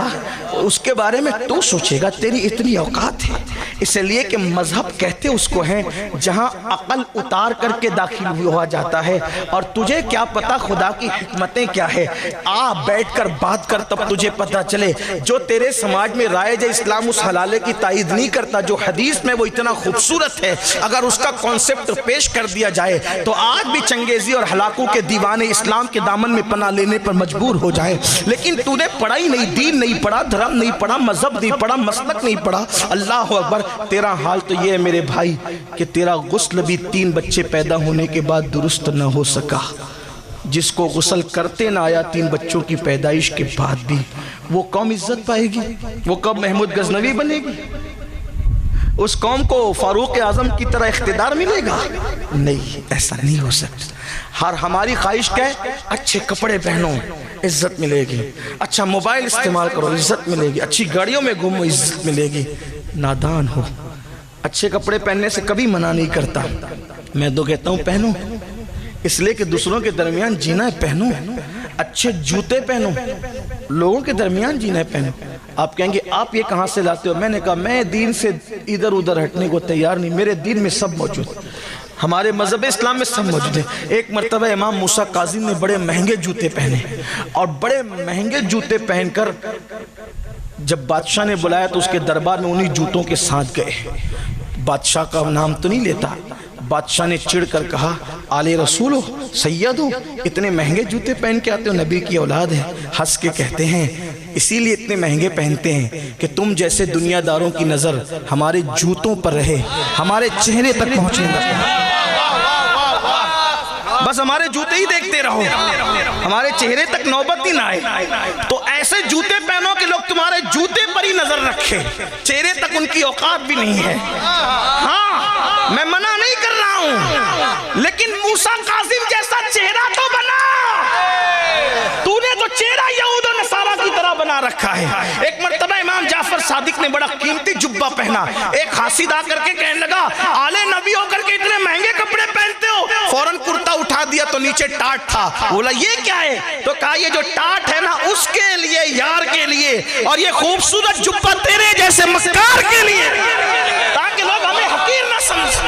اس کے بارے میں تو سوچے گا، تیری اتنی اوقات ہے۔ اس لیے کہ مذہب کہتے اس کو ہیں جہاں عقل اتار کر کے داخل ہوا جاتا ہے، اور تجھے کیا پتا خدا کی حکمتیں کیا ہے، آ بیٹھ کر بات کر تب تجھے پتا چلے۔ جو تیرے سماج میں رائج اسلام اس حلالے کی تائید نہیں کرتا جو حدیث میں وہ اتنا خوبصورت ہے، اگر اس کا کانسیپٹ پیش کر دیا جائے تو آج بھی چنگیزی اور ہلاکوں کے دیوانے اسلام کے دامن میں پناہ لینے پر مجبور ہو جائے۔ لیکن تو نے پڑھا ہی نہیں، دین نہیں پڑھا، دھرم نہیں پڑھا، مذہب نہیں پڑھا، مسلک نہیں پڑھا۔ اللہ اکبر، تیرا حال تو یہ ہے میرے بھائی کہ تیرا غسل بھی 3 بچے پیدا ہونے کے بعد درست نہ ہو سکا۔ جس کو غسل کرتے نہ آیا 3 بچوں کی پیدائش کے بعد بھی، وہ قوم عزت پائے گی؟ وہ کب محمود غزنوی بنے گی؟ اس قوم کو فاروق اعظم کی طرح اقتدار ملے گا؟ نہیں، ایسا نہیں ہو سکتا۔ ہماری خواہش کیا ہے؟ اچھے کپڑے پہنو، عزت ملے گی، اچھا موبائل استعمال کرو، عزت ملے گی، اچھی گاڑیوں میں گھومو، عزت ملے گی۔ نادان ہو، اچھے کپڑے پہننے سے کبھی منع نہیں کرتا، میں تو کہتا ہوں پہنو، اس لیے کہ دوسروں کے درمیان جینا ہے، پہنو۔ اچھے جوتے پہنو، لوگوں کے درمیان جینا ہے، پہنو۔ آپ کہیں گے آپ یہ کہاں سے لاتے ہو؟ میں نے کہا میں دین سے ادھر ادھر ہٹنے کو تیار نہیں، میرے دین میں سب موجود ہے، ہمارے مذہب اسلام میں سب موجود ہے۔ ایک مرتبہ امام موسیٰ کاظم نے بڑے مہنگے جوتے پہنے، اور بڑے مہنگے جوتے پہن کر جب بادشاہ نے بلایا تو اس کے دربار میں انہی جوتوں کے ساتھ گئے۔ بادشاہ کا نام تو نہیں لیتا، بادشاہ نے چڑھ کر کہا آل رسول ہو، سید ہو، اتنے مہنگے جوتے پہن کے آتے ہو، نبی کی اولاد ہے۔ ہنس کے کہتے ہیں اسی لیے اتنے مہنگے پہنتے ہیں کہ تم جیسے دنیا داروں کی نظر ہمارے جوتوں پر رہے، ہمارے چہرے تک پہنچنے لگے، بس ہمارے جوتے ہی دیکھتے رہو، ہمارے چہرے تک نوبت ہی نہ آئے۔ تو ایسے جوتے پہنو کہ لوگ تمہارے جوتے پر ہی نظر رکھے، چہرے تک ان کی اوقات بھی نہیں ہے۔ ہاں میں منع نہیں کر رہا ہوں، لیکن موسیٰ کاظم جیسا چہرہ تو بنا، تو نے تو چہرہ یہود و نصارہ کی طرح بنا رکھا ہے۔ ایک مرتبہ امام جعفر صادق نے بڑا قیمتی جبہ پہنا، ایک حاسد آ کر کے کہنے لگا آل نبی ہو کر کے اتنے مہنگے کپڑے پہنتے ہو، فوراً کرتا اٹھا دیا تو نیچے ٹاٹ تھا، بولا یہ کیا ہے؟ تو کہا یہ جو ٹاٹ ہے نا اس کے لیے، یار کے لیے، اور یہ خوبصورت جبہ تیرے جیسے مکار کے لیے، تاکہ لوگ ہمیں حقیر نہ سمجھیں،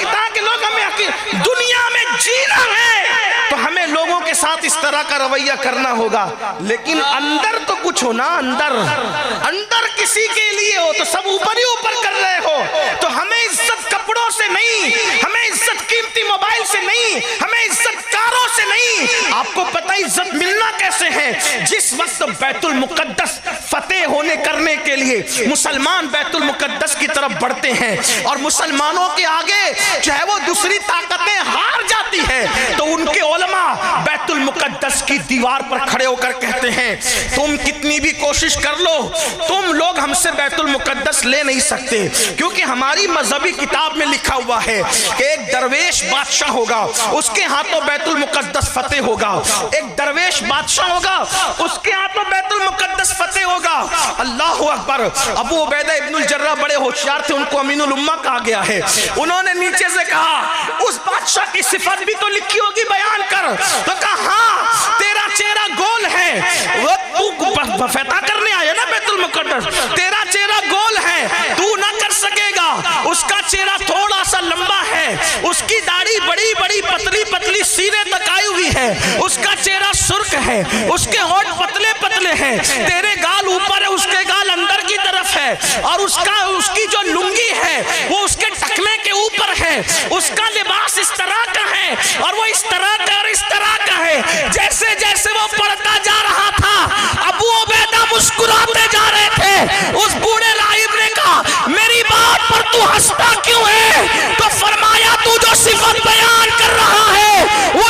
تاکہ لوگ ہمیں حقیر۔ دنیا میں جینا ہے تو ہمیں لوگوں کے ساتھ اس طرح کا رویہ کرنا ہوگا، لیکن اندر تو کچھ ہو نا، اندر کسی کے لیے ہو تو سب اوپر ہی اوپر کر رہے ہو۔ تو ہمیں عزت کپڑوں سے نہیں، ہمیں عزت قیمتی موبائل سے نہیں، ہمیں عزت کاروں سے نہیں۔ آپ کو پتہ عزت ملنا کیسے ہے؟ جس وقت بیت المقدس فتح ہونے کرنے کے لیے مسلمان بیت المقدس کی طرف بڑھتے ہیں اور مسلمانوں کے آگے چاہے وہ دوسری طاقتیں ہار جاتی ہیں تو ان کے علماء بیت المقدس کی دیوار پر کھڑے ہو کر کہتے ہیں تم کتنی بھی کوشش کر لو، تم لوگ ہم سے بیت المقدس لے نہیں سکتے، کیونکہ ہماری مذہبی کتاب میں لکھا ہوا ہے کہ ایک درویش بادشاہ ہوگا، اس کے ہاتھوں بیت المقدس فتح ہوگا، ایک درویش بادشاہ ہوگا، اس کے ہاتھوں بیت المقدس فتح ہوگا۔ اللہ اکبر۔ ابو عبیدہ ابن الجراح بڑے ہوشیار تھے، ان کو امین الامہ کہا گیا ہے، انہوں نے نیچے سے کہا اس بادشاہ کی صفت بھی تو لکھی ہوگی، بیان کر۔ تو کہا ہاں تیرا چہرہ گول ہے، وہ تو فتح کرنے آیا نا بیت المقدس، تیرا چہرہ گول ہے، تو نہ کر سکے گا، اس کا چہرہ تھوڑا سا لمبا ہے، اس کی داڑھی بڑی بڑی پتلی پتلی سینے تک آئی ہوئی ہے، اس کا چہرہ سرخ ہے، اس کے ہونٹ پتلے پتلے ہیں، تیرے گال اوپر ہے، اس کے گال اندر کی طرف ہے، اور اس کی جو لنگی ہے وہ اس کے ٹکنے کے اوپر ہے، اس کا لباس اس طرح کا ہے اور وہ اس طرح کا اور اس طرح کا ہے۔ جیسے جیسے وہ پڑھتا جا رہا تھا ابو عبیدہ مسکراتے جا رہے تھے۔ اس بوڑھے راہب نے کہا میری بات پر تو ہنستا کیوں ہے؟ تو فرمایا تو جو صفت بیان کر رہا ہے وہ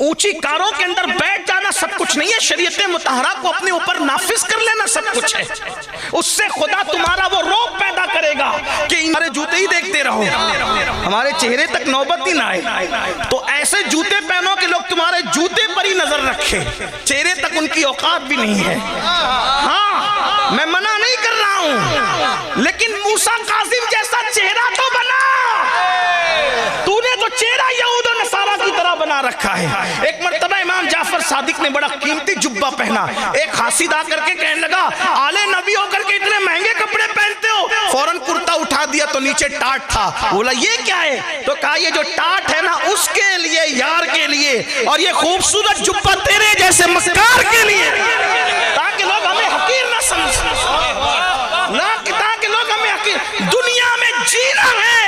اونچی کاروں کے اندر بیٹھ جانا سب کچھ نہیں ہے، شریعت مطہرہ کو اپنے اوپر نافذ کر لینا سب کچھ ہے۔ اس سے خدا تمہارا وہ روب پیدا کرے گا کہ ہمارے جوتے ہی دیکھتے رہو، ہمارے چہرے تک نوبت ہی نہ آئے۔ تو ایسے جوتے پہنو کہ لوگ تمہارے جوتے پر ہی نظر رکھے، چہرے تک ان کی اوقات بھی نہیں ہے۔ ہاں میں منع نہیں کر رہا ہوں، لیکن موسیٰ کاظم جیسا چہرہ تو بنا، تو نے تو چہرہ یہود و نصارہ کی طرح بنا رکھا ہے۔ ایک مرتبہ امام جعفر صادق نے بڑا قیمتی جبہ پہنا، ایک حاسد آ کر کے کہنے لگا آلے نبی ہو کر کے اتنے مہنگے کپڑے پہنتے ہو، فوراً کرتا اٹھا دیا تو نیچے ٹاٹ تھا، بولا یہ کیا ہے؟ تو کہا یہ جو ٹاٹ ہے نا اس کے لیے، یار کے لیے، اور یہ خوبصورت جبہ تیرے جیسے مکار کے لیے، تاکہ لوگ ہمیں حقیر نہ سمجھیں، تاکہ لوگ ہمیں حقیر۔ دنیا میں جینا ہے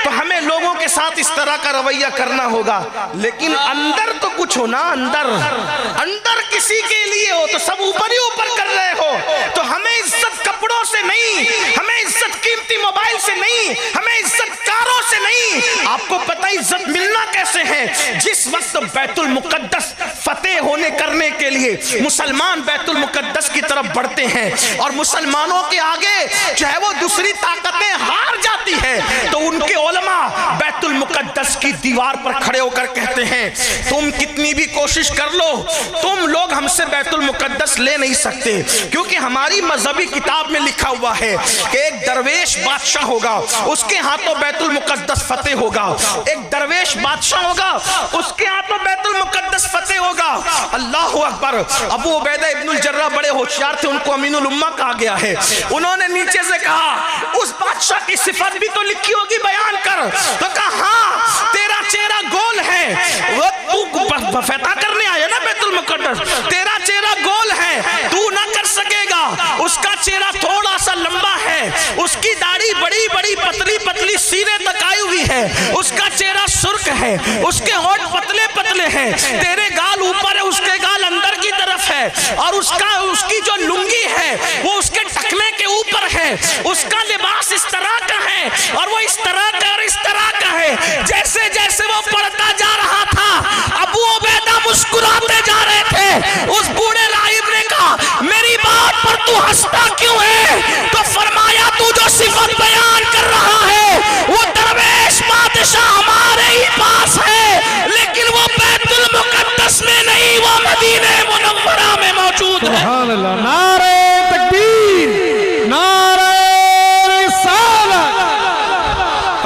تو ہمیں لوگوں کے ساتھ اس طرح کا رویہ کرنا ہوگا، لیکن اندر تو کچھ ہو نا، اندر کسی کے لیے ہو تو سب اوپر ہی اوپر کر رہے ہو۔ تو ہمیں عزت کپڑوں سے نہیں، ہمیں عزت قیمتی موبائل سے نہیں، ہمیں عزت کاروں سے نہیں۔ آپ کو پتہ عزت ملنا کیسے ہے؟ جس وقت بیت المقدس فتح ہونے کرنے کے لیے مسلمان بیت المقدس کی طرف بڑھتے ہیں اور مسلمانوں کے آگے جو ہے وہ دوسری طاقتیں ہار جاتی ہیں، تو ان کے علماء بیت المقدس کی دیوار پر کھڑے ہو کر کہتے ہیں تم کتنی بھی کوشش کر لو، تم لوگ ہم سے بیت المقدس لے نہیں سکتے، کیونکہ ہماری مذہبی کتاب میں لکھا ہوا ہے کہ ایک درویش بادشاہ ہوگا، اس کے ہاتھوں بیت المقدس فتح ہوگا، ایک درویش بادشاہ ہوگا، اس کے ہاتھوں بیت المقدس فتح ہوگا۔ اللہ اکبر۔ ابو عبیدہ ابن الجراح بڑے ہوشیار تھے، ان کو امین الامہ کہا گیا ہے۔ انہوں نے نیچے سے کہا اس بادشاہ کی صفت بھی تو لکھی ہوگی، بیان کر۔ تو کہا ہاں تیرا چہرہ گول ہے، وہ تو فتح کرنے آیا نا بیت المقدس، تیرا چہرہ گول ہے، تو نہ کر سکے گا۔ اس کا چہرہ تھوڑا سا لمبا ہے، اس کی داڑھی بڑی بڑی پتلی پتلی سینے تک آئی ہوئی ہے، اس کا چہرہ سرخ ہے، اس کے ہونٹ پتلے پتلے ہیں، تیرے گال اوپر ہے، اس کے گال اندر کی طرف ہے، اور اس کی جو لنگی ہے وہ اس کے ٹکنے کے اوپر ہے، اس کا لباس اس طرح کا ہے اور وہ اس طرح کا اور اس طرح کا ہے۔ جیسے جیسے وہ پڑھتا جا رہا تھا ابو عبیدہ مسکراتے جا رہے تھے۔ اس بوڑھے راہب نے کہا میری بات پر تو ہنستا کیوں ہے؟ تو فرمایا تو جو صفت بیان کر رہا ہے وہ درویش بادشاہ ہمارے ہی پاس ہے، لیکن وہ بیت المقدس میں نہیں، وہ مدینہ منورہ میں موجود ہے۔ سبحان اللہ، نعرہ تکبیر، نعرہ رسالت۔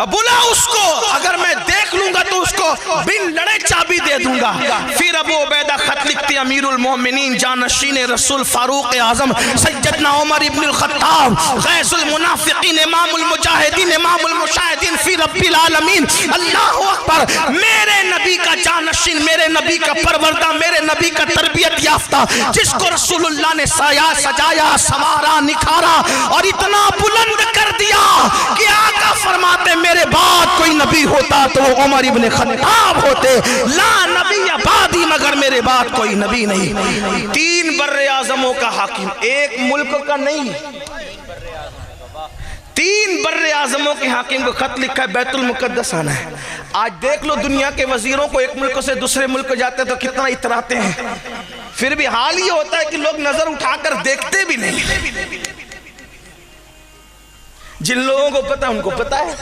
بلا اس کو، اگر میں دیکھ لوں گا تو اس کو بن لڑے چابی دے دوں گا۔ پھر ابو عبیدہ خط لکھتے امیر المومنین جانشین رسول فاروق اعظم سیدنا عمر ابن الخطاب غیث المنافقین امام المجاہدین امام المشاہدین فی رب العالمین۔ اللہ اکبر۔ میرے نبی کا جانشین، میرے نبی کا پروردہ، میرے نبی کا تربیت یافتہ، جس کو رسول اللہ نے سجایا سوارا نکھارا اور اتنا بلند کر دیا کہ آقا فرماتے میرے بعد کوئی نبی ہوتا تو وہ عمر ابن خطاب ہوتے، لا نبی بعدی، مگر میرے بعد کوئی نبی نہیں۔ 3 بر اعظموں کا حاکم، ایک ملک کا نہیں، 3 بر اعظموں کے حاکم کو خط لکھا ہے بیت المقدس آنا ہے۔ آج دیکھ لو دنیا کے وزیروں کو ایک ملک سے دوسرے ملک جاتے تو کتنا اتراتے ہیں، پھر بھی حال یہ ہوتا ہے کہ لوگ نظر اٹھا کر دیکھتے بھی نہیں۔ جن لوگوں کو پتا ان کو پتا ہے،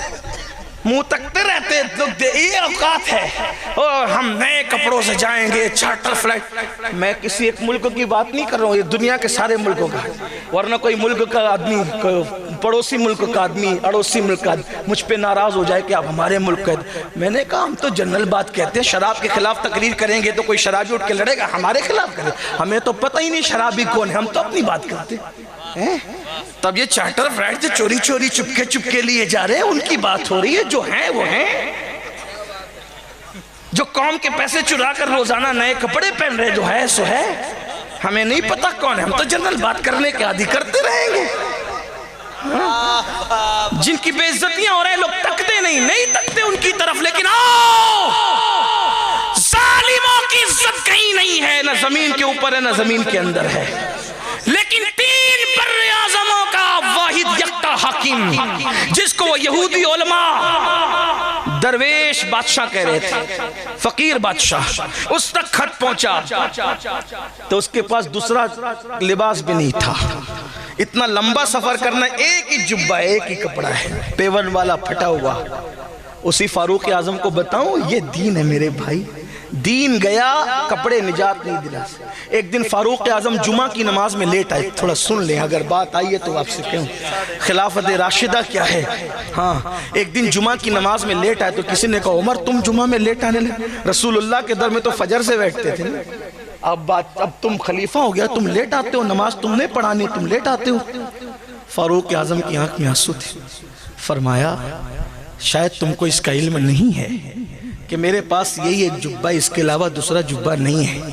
منہ تکتے رہتے لوگ، یہ اوقات ہے اور ہم نئے کپڑوں سے جائیں گے، چارٹر فلائٹ۔ میں کسی ایک ملک کی بات نہیں کر رہا ہوں، یہ دنیا کے سارے ملکوں کا، ورنہ کوئی ملک کا آدمی، پڑوسی ملک کا آدمی، اڑوسی ملک کا آدمی مجھ پہ ناراض ہو جائے کہ آپ ہمارے ملک کا۔ میں نے کہا ہم تو جنرل بات کہتے ہیں، شراب کے خلاف تقریر کریں گے تو کوئی شرابی اٹھ کے لڑے گا ہمارے خلاف کرے، ہمیں تو پتہ ہی نہیں شرابی کون ہے، ہم تو اپنی بات کرتے ہیں۔ تب یہ چارٹر فلائٹ جو چوری چوری چپکے لیے جا رہے ہیں ان کی بات ہو رہی ہے، جو ہیں وہ ہیں، جو قوم کے پیسے چرا کر روزانہ نئے کپڑے پہن رہے، جو ہے سو ہے، ہمیں نہیں پتا کون ہے، ہم تو جنرل بات کرنے کے عادی کرتے رہیں گے۔ جن کی بے عزتیاں ہو رہے ہیں لوگ تکتے نہیں تکتے ان کی طرف، لیکن آؤ ظالموں کی عزت کہیں نہیں ہے، نہ زمین کے اوپر ہے نہ زمین کے اندر ہے، لیکن 3 بر اعظموں کا واحد یکتا حاکم، جس کو وہ یہودی علماء درویش بادشاہ کہہ رہے تھے، فقیر بادشاہ، اس تک خط پہنچا تو اس کے پاس دوسرا لباس بھی نہیں تھا. اتنا لمبا سفر کرنا، ایک ہی جبہ ایک ہی کپڑا ہے پیون والا پھٹا ہوا. اسی فاروق اعظم کو بتاؤں یہ دین ہے میرے بھائی. دین گیا کپڑے نجات نہیں دلا. ایک دن فاروق اعظم جمعہ کی نماز میں لیٹ آئے. تھوڑا سن لیں اگر بات آئی ہے تو آپ سے کہوں خلافت راشدہ کیا ہے. ہاں ایک دن جمعہ کی نماز میں لیٹ آئے تو کسی نے کہا عمر تم جمعہ میں لیٹ آنے لگے، رسول اللہ کے در میں تو فجر سے بیٹھتے تھے. اب تم خلیفہ ہو گیا، تم لیٹ آتے ہو، نماز تم نے پڑھانی، تم لیٹ آتے ہو. فاروق اعظم کی آنکھ میں آنسو تھے. فرمایا شاید تم کو اس کا علم نہیں ہے کہ میرے پاس یہی ایک جبہ، اس کے علاوہ دوسرا جبہ نہیں ہے.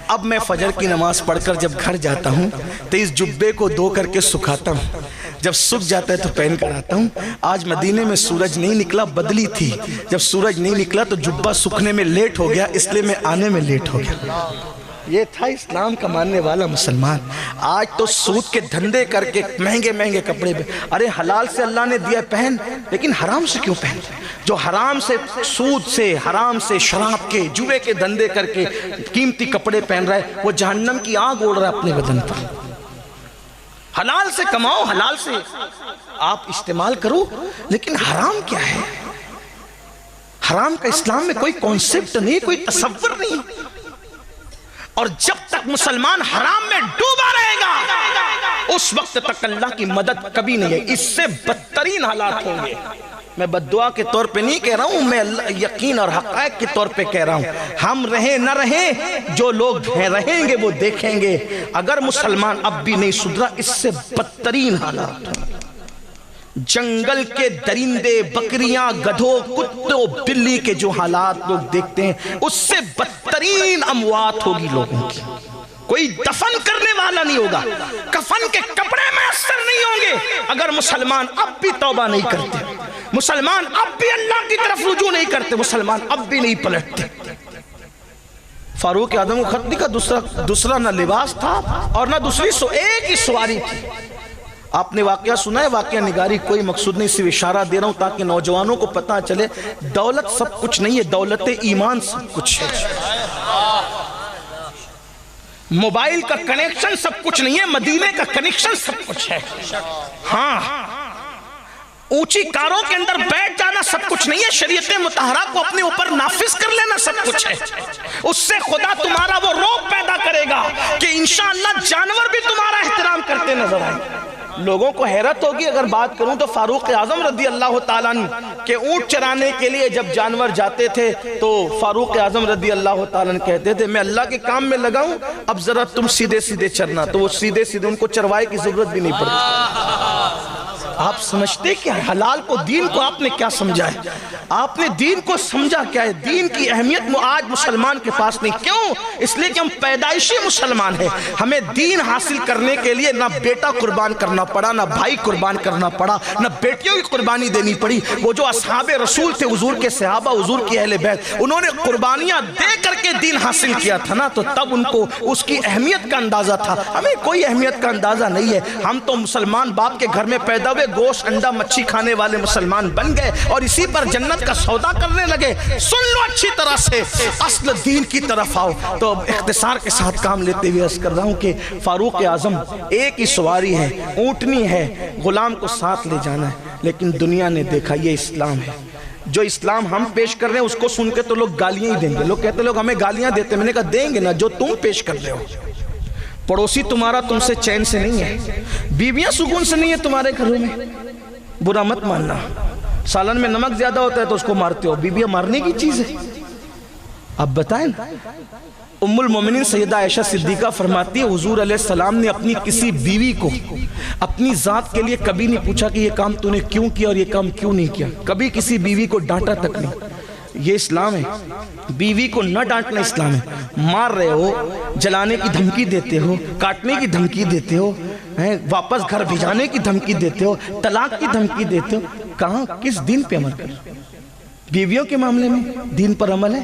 اب میں فجر کی نماز پڑھ کر جب گھر جاتا ہوں تو اس جبے کو دھو کر کے سکھاتا ہوں، جب سکھ جاتا ہے تو پہن کر آتا ہوں. آج مدینے میں سورج نہیں نکلا، بدلی تھی، جب سورج نہیں نکلا تو جبہ سکھنے میں لیٹ ہو گیا، اس لیے میں آنے میں لیٹ ہو گیا. یہ تھا اسلام کا ماننے والا مسلمان. آج تو سود کے دھندے کر کے مہنگے مہنگے کپڑے پہ، ارے حلال سے اللہ نے دیا پہن، لیکن حرام سے کیوں پہن؟ جو حرام سے، سود سے، حرام سے، شراب کے، جوے کے دھندے کر کے قیمتی کپڑے پہن رہا ہے، وہ جہنم کی آگ اوڑھ رہا ہے اپنے بدن پر. حلال سے کماؤ، حلال سے آپ استعمال کرو، لیکن حرام کیا ہے؟ حرام کا اسلام میں کوئی کانسیپٹ نہیں، کوئی تصور نہیں. اور جب تک مسلمان حرام میں ڈوبا رہے گا اس وقت تک اللہ کی مدد کبھی نہیں ہے. اس سے بدترین حالات ہوں گے. میں بددعا کے طور پہ نہیں کہہ رہا ہوں، میں یقین اور حقائق کے طور پہ کہہ رہا ہوں. ہم رہیں نہ رہیں، جو لوگ رہیں گے وہ دیکھیں گے. اگر مسلمان اب بھی نہیں سدھرا اس سے بدترین حالات ہوں. جنگل کے درندے، بکریاں، گدھوں، کتوں، بلی کے جو حالات لوگ دیکھتے ہیں اس سے بدترین اموات ہوگی لوگوں کی. کوئی دفن کرنے والا نہیں ہوگا، کفن کے کپڑے میسر نہیں ہوں گے اگر مسلمان اب بھی توبہ نہیں کرتے، مسلمان اب بھی اللہ کی طرف رجوع نہیں کرتے، مسلمان اب بھی نہیں پلٹتے. فاروق اعظم کو خط لکھا، دوسرا نہ لباس تھا اور نہ دوسری ایک ہی سواری تھی. آپ نے واقعہ سنا ہے، واقعہ نگاری کوئی مقصود نہیں، صرف اشارہ دے رہا ہوں تاکہ نوجوانوں کو پتہ چلے دولت سب کچھ نہیں ہے، دولت ایمان سب کچھ ہے. موبائل کا کنیکشن سب کچھ نہیں ہے، مدینے کا کنیکشن سب کچھ ہے. ہاں اونچی کاروں کے اندر بیٹھ جانا سب کچھ نہیں ہے، شریعت مطہرہ کو اپنے اوپر نافذ کر لینا سب کچھ ہے. اس سے خدا تمہارا وہ روب پیدا کرے گا کہ انشاءاللہ جانور بھی تمہارا احترام کرتے نظر آئیں. لوگوں کو حیرت ہوگی اگر بات کروں تو فاروق اعظم رضی اللہ تعالیٰ عنہ کہ اونٹ چرانے کے لیے جب جانور جاتے تھے تو فاروق اعظم رضی اللہ تعالیٰ عنہ کہتے تھے میں اللہ کے کام میں لگاؤں، اب ذرا تم سیدھے سیدھے چرنا. تو وہ سیدھے سیدھے ان کو چروائے کی ضرورت بھی نہیں پڑتی. آپ سمجھتے کیا ہے؟ حلال کو، دین کو آپ نے کیا سمجھا ہے؟ آپ نے دین کو سمجھا کیا ہے؟ دین کی اہمیت آج مسلمان کے پاس نہیں. کیوں؟ اس لیے کہ ہم پیدائشی مسلمان ہیں. ہمیں دین حاصل کرنے کے لیے نہ بیٹا قربان کرنا پڑا، نہ بھائی قربان کرنا پڑا، نہ بیٹیوں کی قربانی دینی پڑی. وہ جو اصحاب رسول تھے، حضور کے صحابہ، حضور کی اہل بیت، انہوں نے قربانیاں دے کر کے دین حاصل کیا تھا نا، تو تب ان کو اس کی اہمیت کا اندازہ تھا. ہمیں کوئی اہمیت کا اندازہ نہیں ہے. ہم تو مسلمان باپ کے گھر میں پیدا ہوئے، گوشت انڈا مچھی کھانے والے مسلمان بن گئے اور اسی پر جنت کا سودا کرنے لگے. سن لو اچھی طرح سے، اصل دین کی طرف آؤ. تو اختصار کے ساتھ کام لیتے ہوئے عرض کر رہا ہوں کہ فاروق اعظم ایک ہی سواری ہے، اونٹنی ہے، غلام کو ساتھ لے جانا ہے. لیکن دنیا نے دیکھا یہ اسلام ہے. جو اسلام ہم پیش کر رہے ہیں اس کو سن کے تو لوگ گالیاں ہی دیں گے. لوگ کہتے لوگ ہمیں گالیاں دیتے. میں نے کہا دیں گے نا جو تم پیش کر رہے ہو. پڑوسی تمہارا تم سے چین سے نہیں ہے، بیویاں سکون سے نہیں ہے تمہارے گھروں میں. برا مت ماننا. سالن میں نمک زیادہ ہوتا ہے تو اس کو مارتے ہو، بیویاں مارنے کی چیز ہے. اب بتائیں، ام المومنین سیدہ عائشہ صدیقہ فرماتی ہے حضور علیہ السلام نے اپنی کسی بیوی کو اپنی ذات کے لیے کبھی نہیں پوچھا کہ یہ کام تو نے کیوں کیا اور یہ کام کیوں نہیں کیا. کبھی کسی بیوی کو ڈانٹا تک نہیں. یہ اسلام ہے. بیوی کو نہ ڈانٹنا اسلام ہے. مار رہے ہو، جلانے کی دھمکی دیتے ہو، کاٹنے کی دھمکی دیتے ہو، واپس گھر بھیجانے کی دھمکی دیتے ہو، طلاق کی دھمکی دیتے ہو، کہاں کس دین پہ عمل کر؟ بیویوں کے معاملے میں دین پر عمل ہے.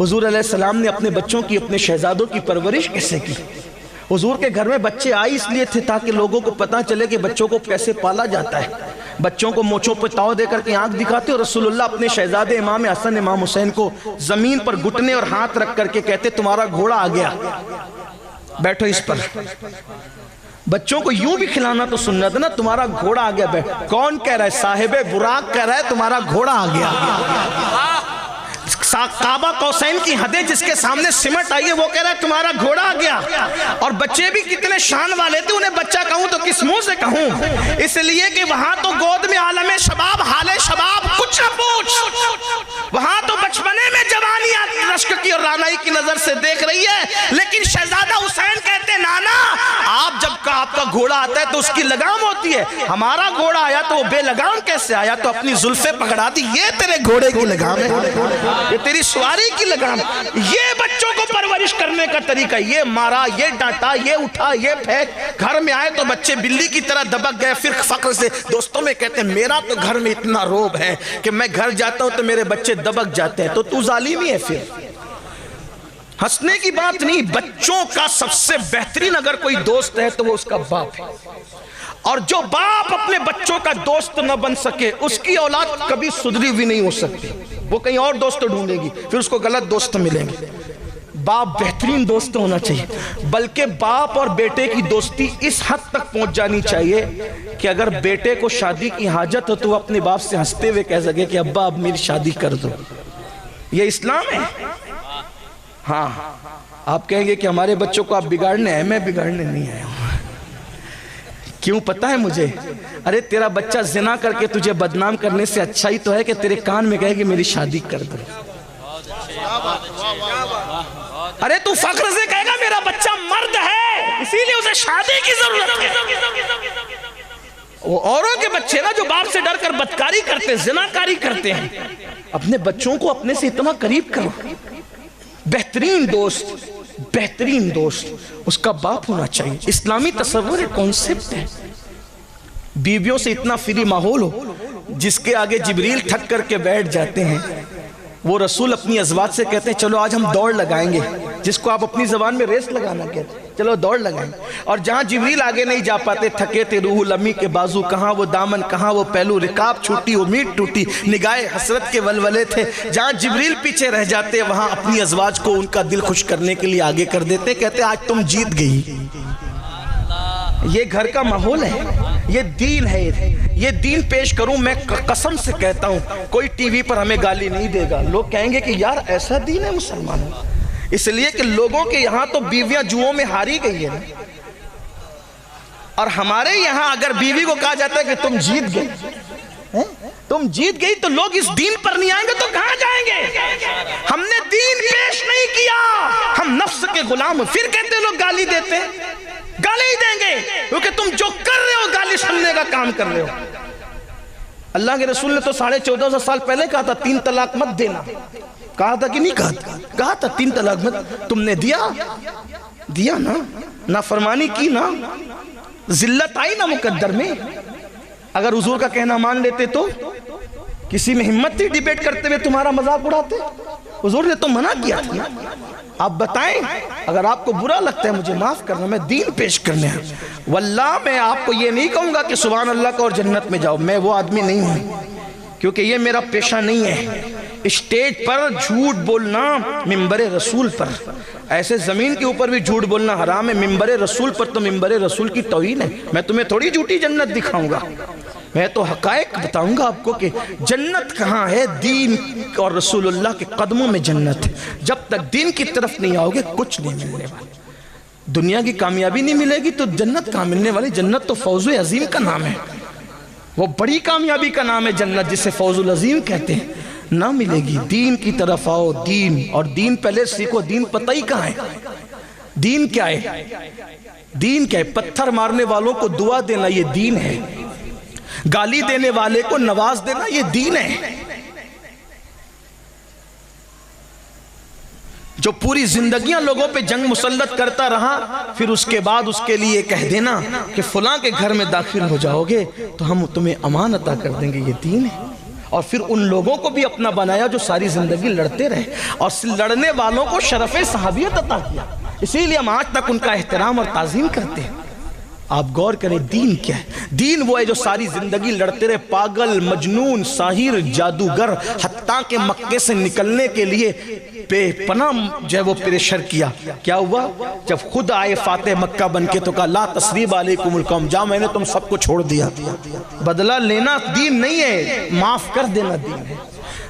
حضور علیہ السلام نے اپنے بچوں کی، اپنے شہزادوں کی پرورش کیسے کی؟ حضور کے گھر میں بچے آئے اس لیے تھے تاکہ لوگوں کو پتہ چلے کہ بچوں کو کیسے پالا جاتا ہے. بچوں کو موچوں پہ تاؤ دے کر کے آنکھ دکھاتے، اور رسول اللہ اپنے شہزادے امام حسن امام حسین کو زمین پر گھٹنے اور ہاتھ رکھ کر کے کہتے تمہارا گھوڑا آ گیا، بیٹھو اس پر۔ بچوں کو یوں بھی کھلانا تو سنت ہے نا، تمہارا گھوڑا آ گیا۔ کون کہہ رہا ہے؟ صاحب براق کہہ رہا ہے تمہارا گھوڑا آ گیا۔ کعبہ قوسین کی حدیں جس کے سامنے سمٹ آئی ہے وہ کہہ رہا ہے تمہارا گھوڑا آ گیا۔ اور بچے بھی کتنے شان والے تھے، انہیں بچہ کہوں تو کس منہ سے کہوں، اس لیے کہ وہاں تو گود میں عالم شباب حال شباب کچھ نہ پوچھ، وہاں تو بچپنے میں جوانی رشک کی اور رانائی کی نظر سے دیکھ رہی ہے، لیکن شہزادہ حسین کہتے نانا آپ جب کا آپ کا گھوڑا آتا ہے تو اس کی لگام ہوتی ہے، ہمارا گھوڑا آیا تو وہ بے لگام کیسے آیا؟ تو اپنی زلفیں پکڑا دی، یہ تیرے گھوڑے کی لگام ہے، یہ تیری سواری کی لگام۔ یہ بچوں کو پرورش کرنے کا طریقہ، یہ مارا، یہ ڈانٹا، یہ اٹھا، یہ پھینک، گھر میں آئے تو بچے بلی کی طرح دبک گئے، پھر فخر سے دوستوں میں کہتے ہیں میرا تو گھر میں اتنا روب ہے کہ میں گھر جاتا ہوں تو میرے بچے دبک جاتے ہیں، تو ظالم ہی ہے۔ پھر ہنسنے کی بات نہیں، بچوں کا سب سے بہترین اگر کوئی دوست ہے تو وہ اس کا باپ ہے، اور جو باپ اپنے بچوں کا دوست نہ بن سکے اس کی اولاد کبھی سدھری بھی نہیں ہو سکتی، وہ کہیں اور دوست ڈھونڈے گی، پھر اس کو غلط دوست ملیں گے۔ باپ بہترین دوست ہونا چاہیے، بلکہ باپ اور بیٹے کی دوستی اس حد تک پہنچ جانی چاہیے کہ اگر بیٹے کو شادی کی حاجت ہو تو وہ اپنے باپ سے ہنستے ہوئے کہہ سکے کہ ابا اب میری شادی کر دو۔ یہ اسلام ہے۔ ہاں آپ کہیں گے کہ ہمارے بچوں کو آپ بگاڑنے آئے، میں بگاڑنے نہیں آیا ہوں۔ کیوں پتہ ہے مجھے؟ ارے تیرا بچہ زنا کر کے تجھے بدنام کرنے سے اچھا ہی تو ہے کہ تیرے کان میں کہے کہ میری شادی کر دو۔ ارے تو فخر سے کہے گا میرا بچہ مرد ہے اسی لیے اسے شادی کی ضرورت ہے۔ وہ اوروں کے بچے نا جو باپ سے ڈر کر بدکاری کرتے ہیں، زناکاری کرتے ہیں، اپنے بچوں کو اپنے سے اتنا قریب کرو۔ بہترین دوست اس کا باپ ہونا چاہیے۔ اسلامی تصور کانسیپٹ ہے۔ بیویوں سے اتنا فری ماحول ہو، جس کے آگے جبریل تھک کر کے بیٹھ جاتے ہیں، وہ رسول اپنی ازواج سے کہتے ہیں چلو آج ہم دوڑ لگائیں گے، جس کو آپ اپنی زبان میں ریس لگانا کہتے ہیں، چلو دوڑ لگائیں گے۔ اور جہاں جبریل آگے نہیں جا پاتے، تھکے تھے روح الامی کے بازو، کہاں وہ دامن کہاں وہ پہلو، رکاب چھوٹی امید ٹوٹی، نگاہ حسرت کے ولولے تھے، جہاں جبریل پیچھے رہ جاتے وہاں اپنی ازواج کو ان کا دل خوش کرنے کے لیے آگے کر دیتے، کہتے آج تم جیت گئی۔ یہ گھر کا ماحول ہے، یہ دین ہے، یہ دین پیش کروں میں قسم سے کہتا ہوں کوئی ٹی وی پر ہمیں گالی نہیں دے گا، لوگ کہیں گے کہ یار ایسا دین ہے مسلمانوں، اس لیے کہ لوگوں کے یہاں تو بیویاں جوؤں میں ہاری گئی ہیں، اور ہمارے یہاں اگر بیوی کو کہا جاتا ہے کہ تم جیت گئی تو لوگ اس دین پر نہیں آئیں گے تو کہاں جائیں گے؟ ہم نے دین پیش نہیں کیا، ہم نفس کے غلام، پھر کہتے لوگ گالی دیتے، گالی ہی دیں گے کیونکہ تم جو کر رہے ہو گالی سننے کا کام کر رہے ہو۔ اللہ کے رسول نے تو 1450 سال پہلے کہا تھا 3 طلاق مت دینا، کہا تھا کہ نہیں کہا تھا؟ کہا تھا 3 طلاق مت، تم نے دیا نا، نافرمانی کی نا، ذلت آئی نا مقدر میں۔ اگر حضور کا کہنا مان لیتے تو کسی میں ہمت تھی ڈیبیٹ کرتے ہوئے تمہارا مذاق اڑاتے؟ حضور نے تو منع کیا تھا نا۔ آپ بتائیں، اگر آپ کو برا لگتا ہے مجھے معاف کرنا، میں دین پیش کرنے ہیں، واللہ میں آپ کو یہ نہیں کہوں گا کہ سبحان اللہ کا اور جنت میں جاؤ، میں وہ آدمی نہیں ہوں، کیونکہ یہ میرا پیشہ نہیں ہے۔ اسٹیج پر جھوٹ بولنا منبر رسول پر، ایسے زمین کے اوپر بھی جھوٹ بولنا حرام ہے، منبر رسول پر تو منبر رسول کی توہین ہے۔ میں تمہیں تھوڑی جھوٹی جنت دکھاؤں گا، میں تو حقائق بتاؤں گا آپ کو کہ جنت کہاں ہے، دین اور رسول اللہ کے قدموں میں جنت ہے۔ جب تک دین کی طرف نہیں آؤ گے کچھ نہیں ملنے والا، دنیا کی کامیابی نہیں ملے گی تو جنت کہاں ملنے والی؟ جنت تو فوز عظیم کا نام ہے، وہ بڑی کامیابی کا نام ہے جنت، جسے فوز العظیم کہتے ہیں، نہ ملے گی۔ دین کی طرف آؤ، دین، اور دین پہلے سیکھو۔ دین پتہ ہی کہاں ہے؟ دین کیا ہے؟ دین کیا ہے؟ پتھر مارنے والوں کو دعا دینا یہ دین ہے، گالی دینے والے کو نواز دینا یہ دین ہے۔ جو پوری زندگیاں لوگوں پہ جنگ مسلط کرتا رہا، پھر اس کے بعد اس کے لیے کہہ دینا کہ فلاں کے گھر میں داخل ہو جاؤ گے تو ہم تمہیں امان عطا کر دیں گے، یہ دین ہے۔ اور پھر ان لوگوں کو بھی اپنا بنایا جو ساری زندگی لڑتے رہے، اور لڑنے والوں کو شرف صحابیت عطا کیا، اسی لیے ہم آج تک ان کا احترام اور تعظیم کرتے ہیں۔ آپ غور کریں دین کیا ہے؟ دین وہ ہے جو ساری زندگی لڑتے رہے، پاگل، مجنون، ساحر، جادوگر، حتیٰ کہ مکے سے نکلنے کے لیے بے پناہ جو ہے وہ پریشر کیا۔ کیا ہوا؟ جب خود آئے فاتح مکہ بن کے تو کہا لا تثریب علیکم القوم، جا میں نے تم سب کو چھوڑ دیا۔ بدلہ لینا دین نہیں ہے، معاف کر دینا دین ہے۔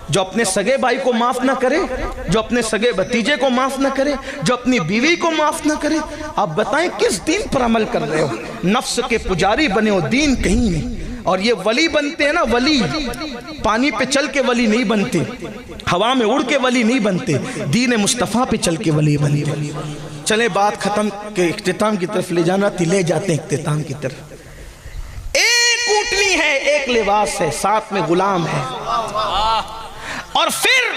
جو اپنے سگے بھائی کو معاف نہ کرے، جو اپنے سگے بھتیجے کو معاف نہ کرے، جو اپنی بیوی کو معاف نہ کرے، آپ بتائیں کس دین پر عمل کر رہے ہو؟ نفس کے پجاری بنے ہو، دین کہیں نہیں۔ اور یہ ولی بنتے ہیں نا، ولی پانی پہ چل کے ولی نہیں بنتے، ہوا میں اڑ کے ولی نہیں بنتے، دین مصطفیٰ پہ چل کے ولی بنتے۔ چلیں بات ختم کہ اختتام کی طرف لے جانا تھی، لے جاتے ہیں اختتام کی طرف۔ ایک اونٹنی ہے، ایک لباس ہے، ساتھ میں غلام ہے، اور پھر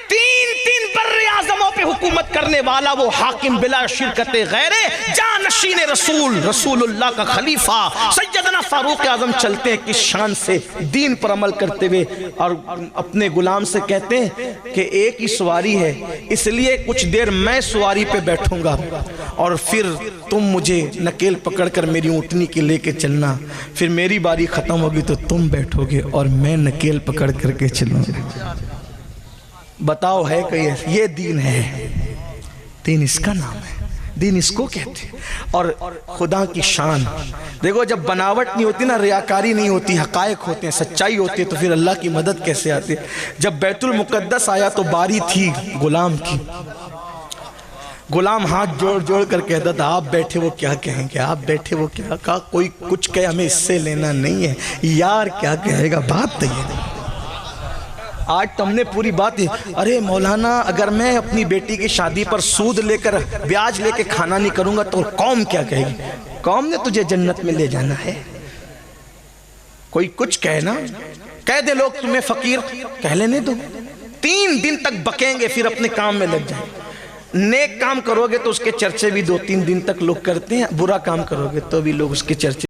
تین بر اعظموں پہ حکومت کرنے والا وہ حاکم بلا شرکت غیرے، جانشین رسول اللہ کا خلیفہ سیدنا فاروق اعظم چلتے ہیں کس شان سے دین پر عمل کرتے ہوئے، اور اپنے غلام سے کہتے ہیں کہ ایک ہی سواری ہے، اس لیے کچھ دیر میں سواری پہ بیٹھوں گا اور پھر تم مجھے نکیل پکڑ کر میری اونٹنی کے لے کے چلنا، پھر میری باری ختم ہوگی تو تم بیٹھو گے اور میں نکیل پکڑ کر کے چلوں گا۔ بتاؤ ہے کہ یہ دین ہے؟ دین اس کا نام ہے، دین اس کو کہتے ہیں۔ اور خدا کی شان دیکھو، جب بناوٹ نہیں ہوتی نا، ریاکاری نہیں ہوتی، حقائق ہوتے ہیں، سچائی ہوتی ہے، تو پھر اللہ کی مدد کیسے آتی ہے؟ جب بیت المقدس آیا تو باری تھی غلام کی، غلام ہاتھ جوڑ جوڑ کر کہتا تھا آپ بیٹھے وہ کیا کہیں گے، آپ بیٹھے وہ کیا کہا، کوئی کچھ کہے ہمیں اس سے لینا نہیں ہے، یار کیا کہے گا، بات تو یہ نہیں۔ آج تو ہم نے پوری بات ہی، ارے مولانا اگر میں اپنی بیٹی کی شادی پر سود لے کر بیاج لے کے کھانا نہیں کروں گا تو قوم کیا کہے گی؟ قوم نے تجھے جنت میں لے جانا ہے۔ کوئی کچھ کہے نا، کہہ دے لوگ تمہیں فقیر، کہہ لینے دو، 3 دن تک بکیں گے پھر اپنے کام میں لگ جائیں۔ نیک کام کرو گے تو اس کے چرچے بھی 2-3 دن تک لوگ کرتے ہیں، برا کام کرو گے تو بھی لوگ اس کے چرچے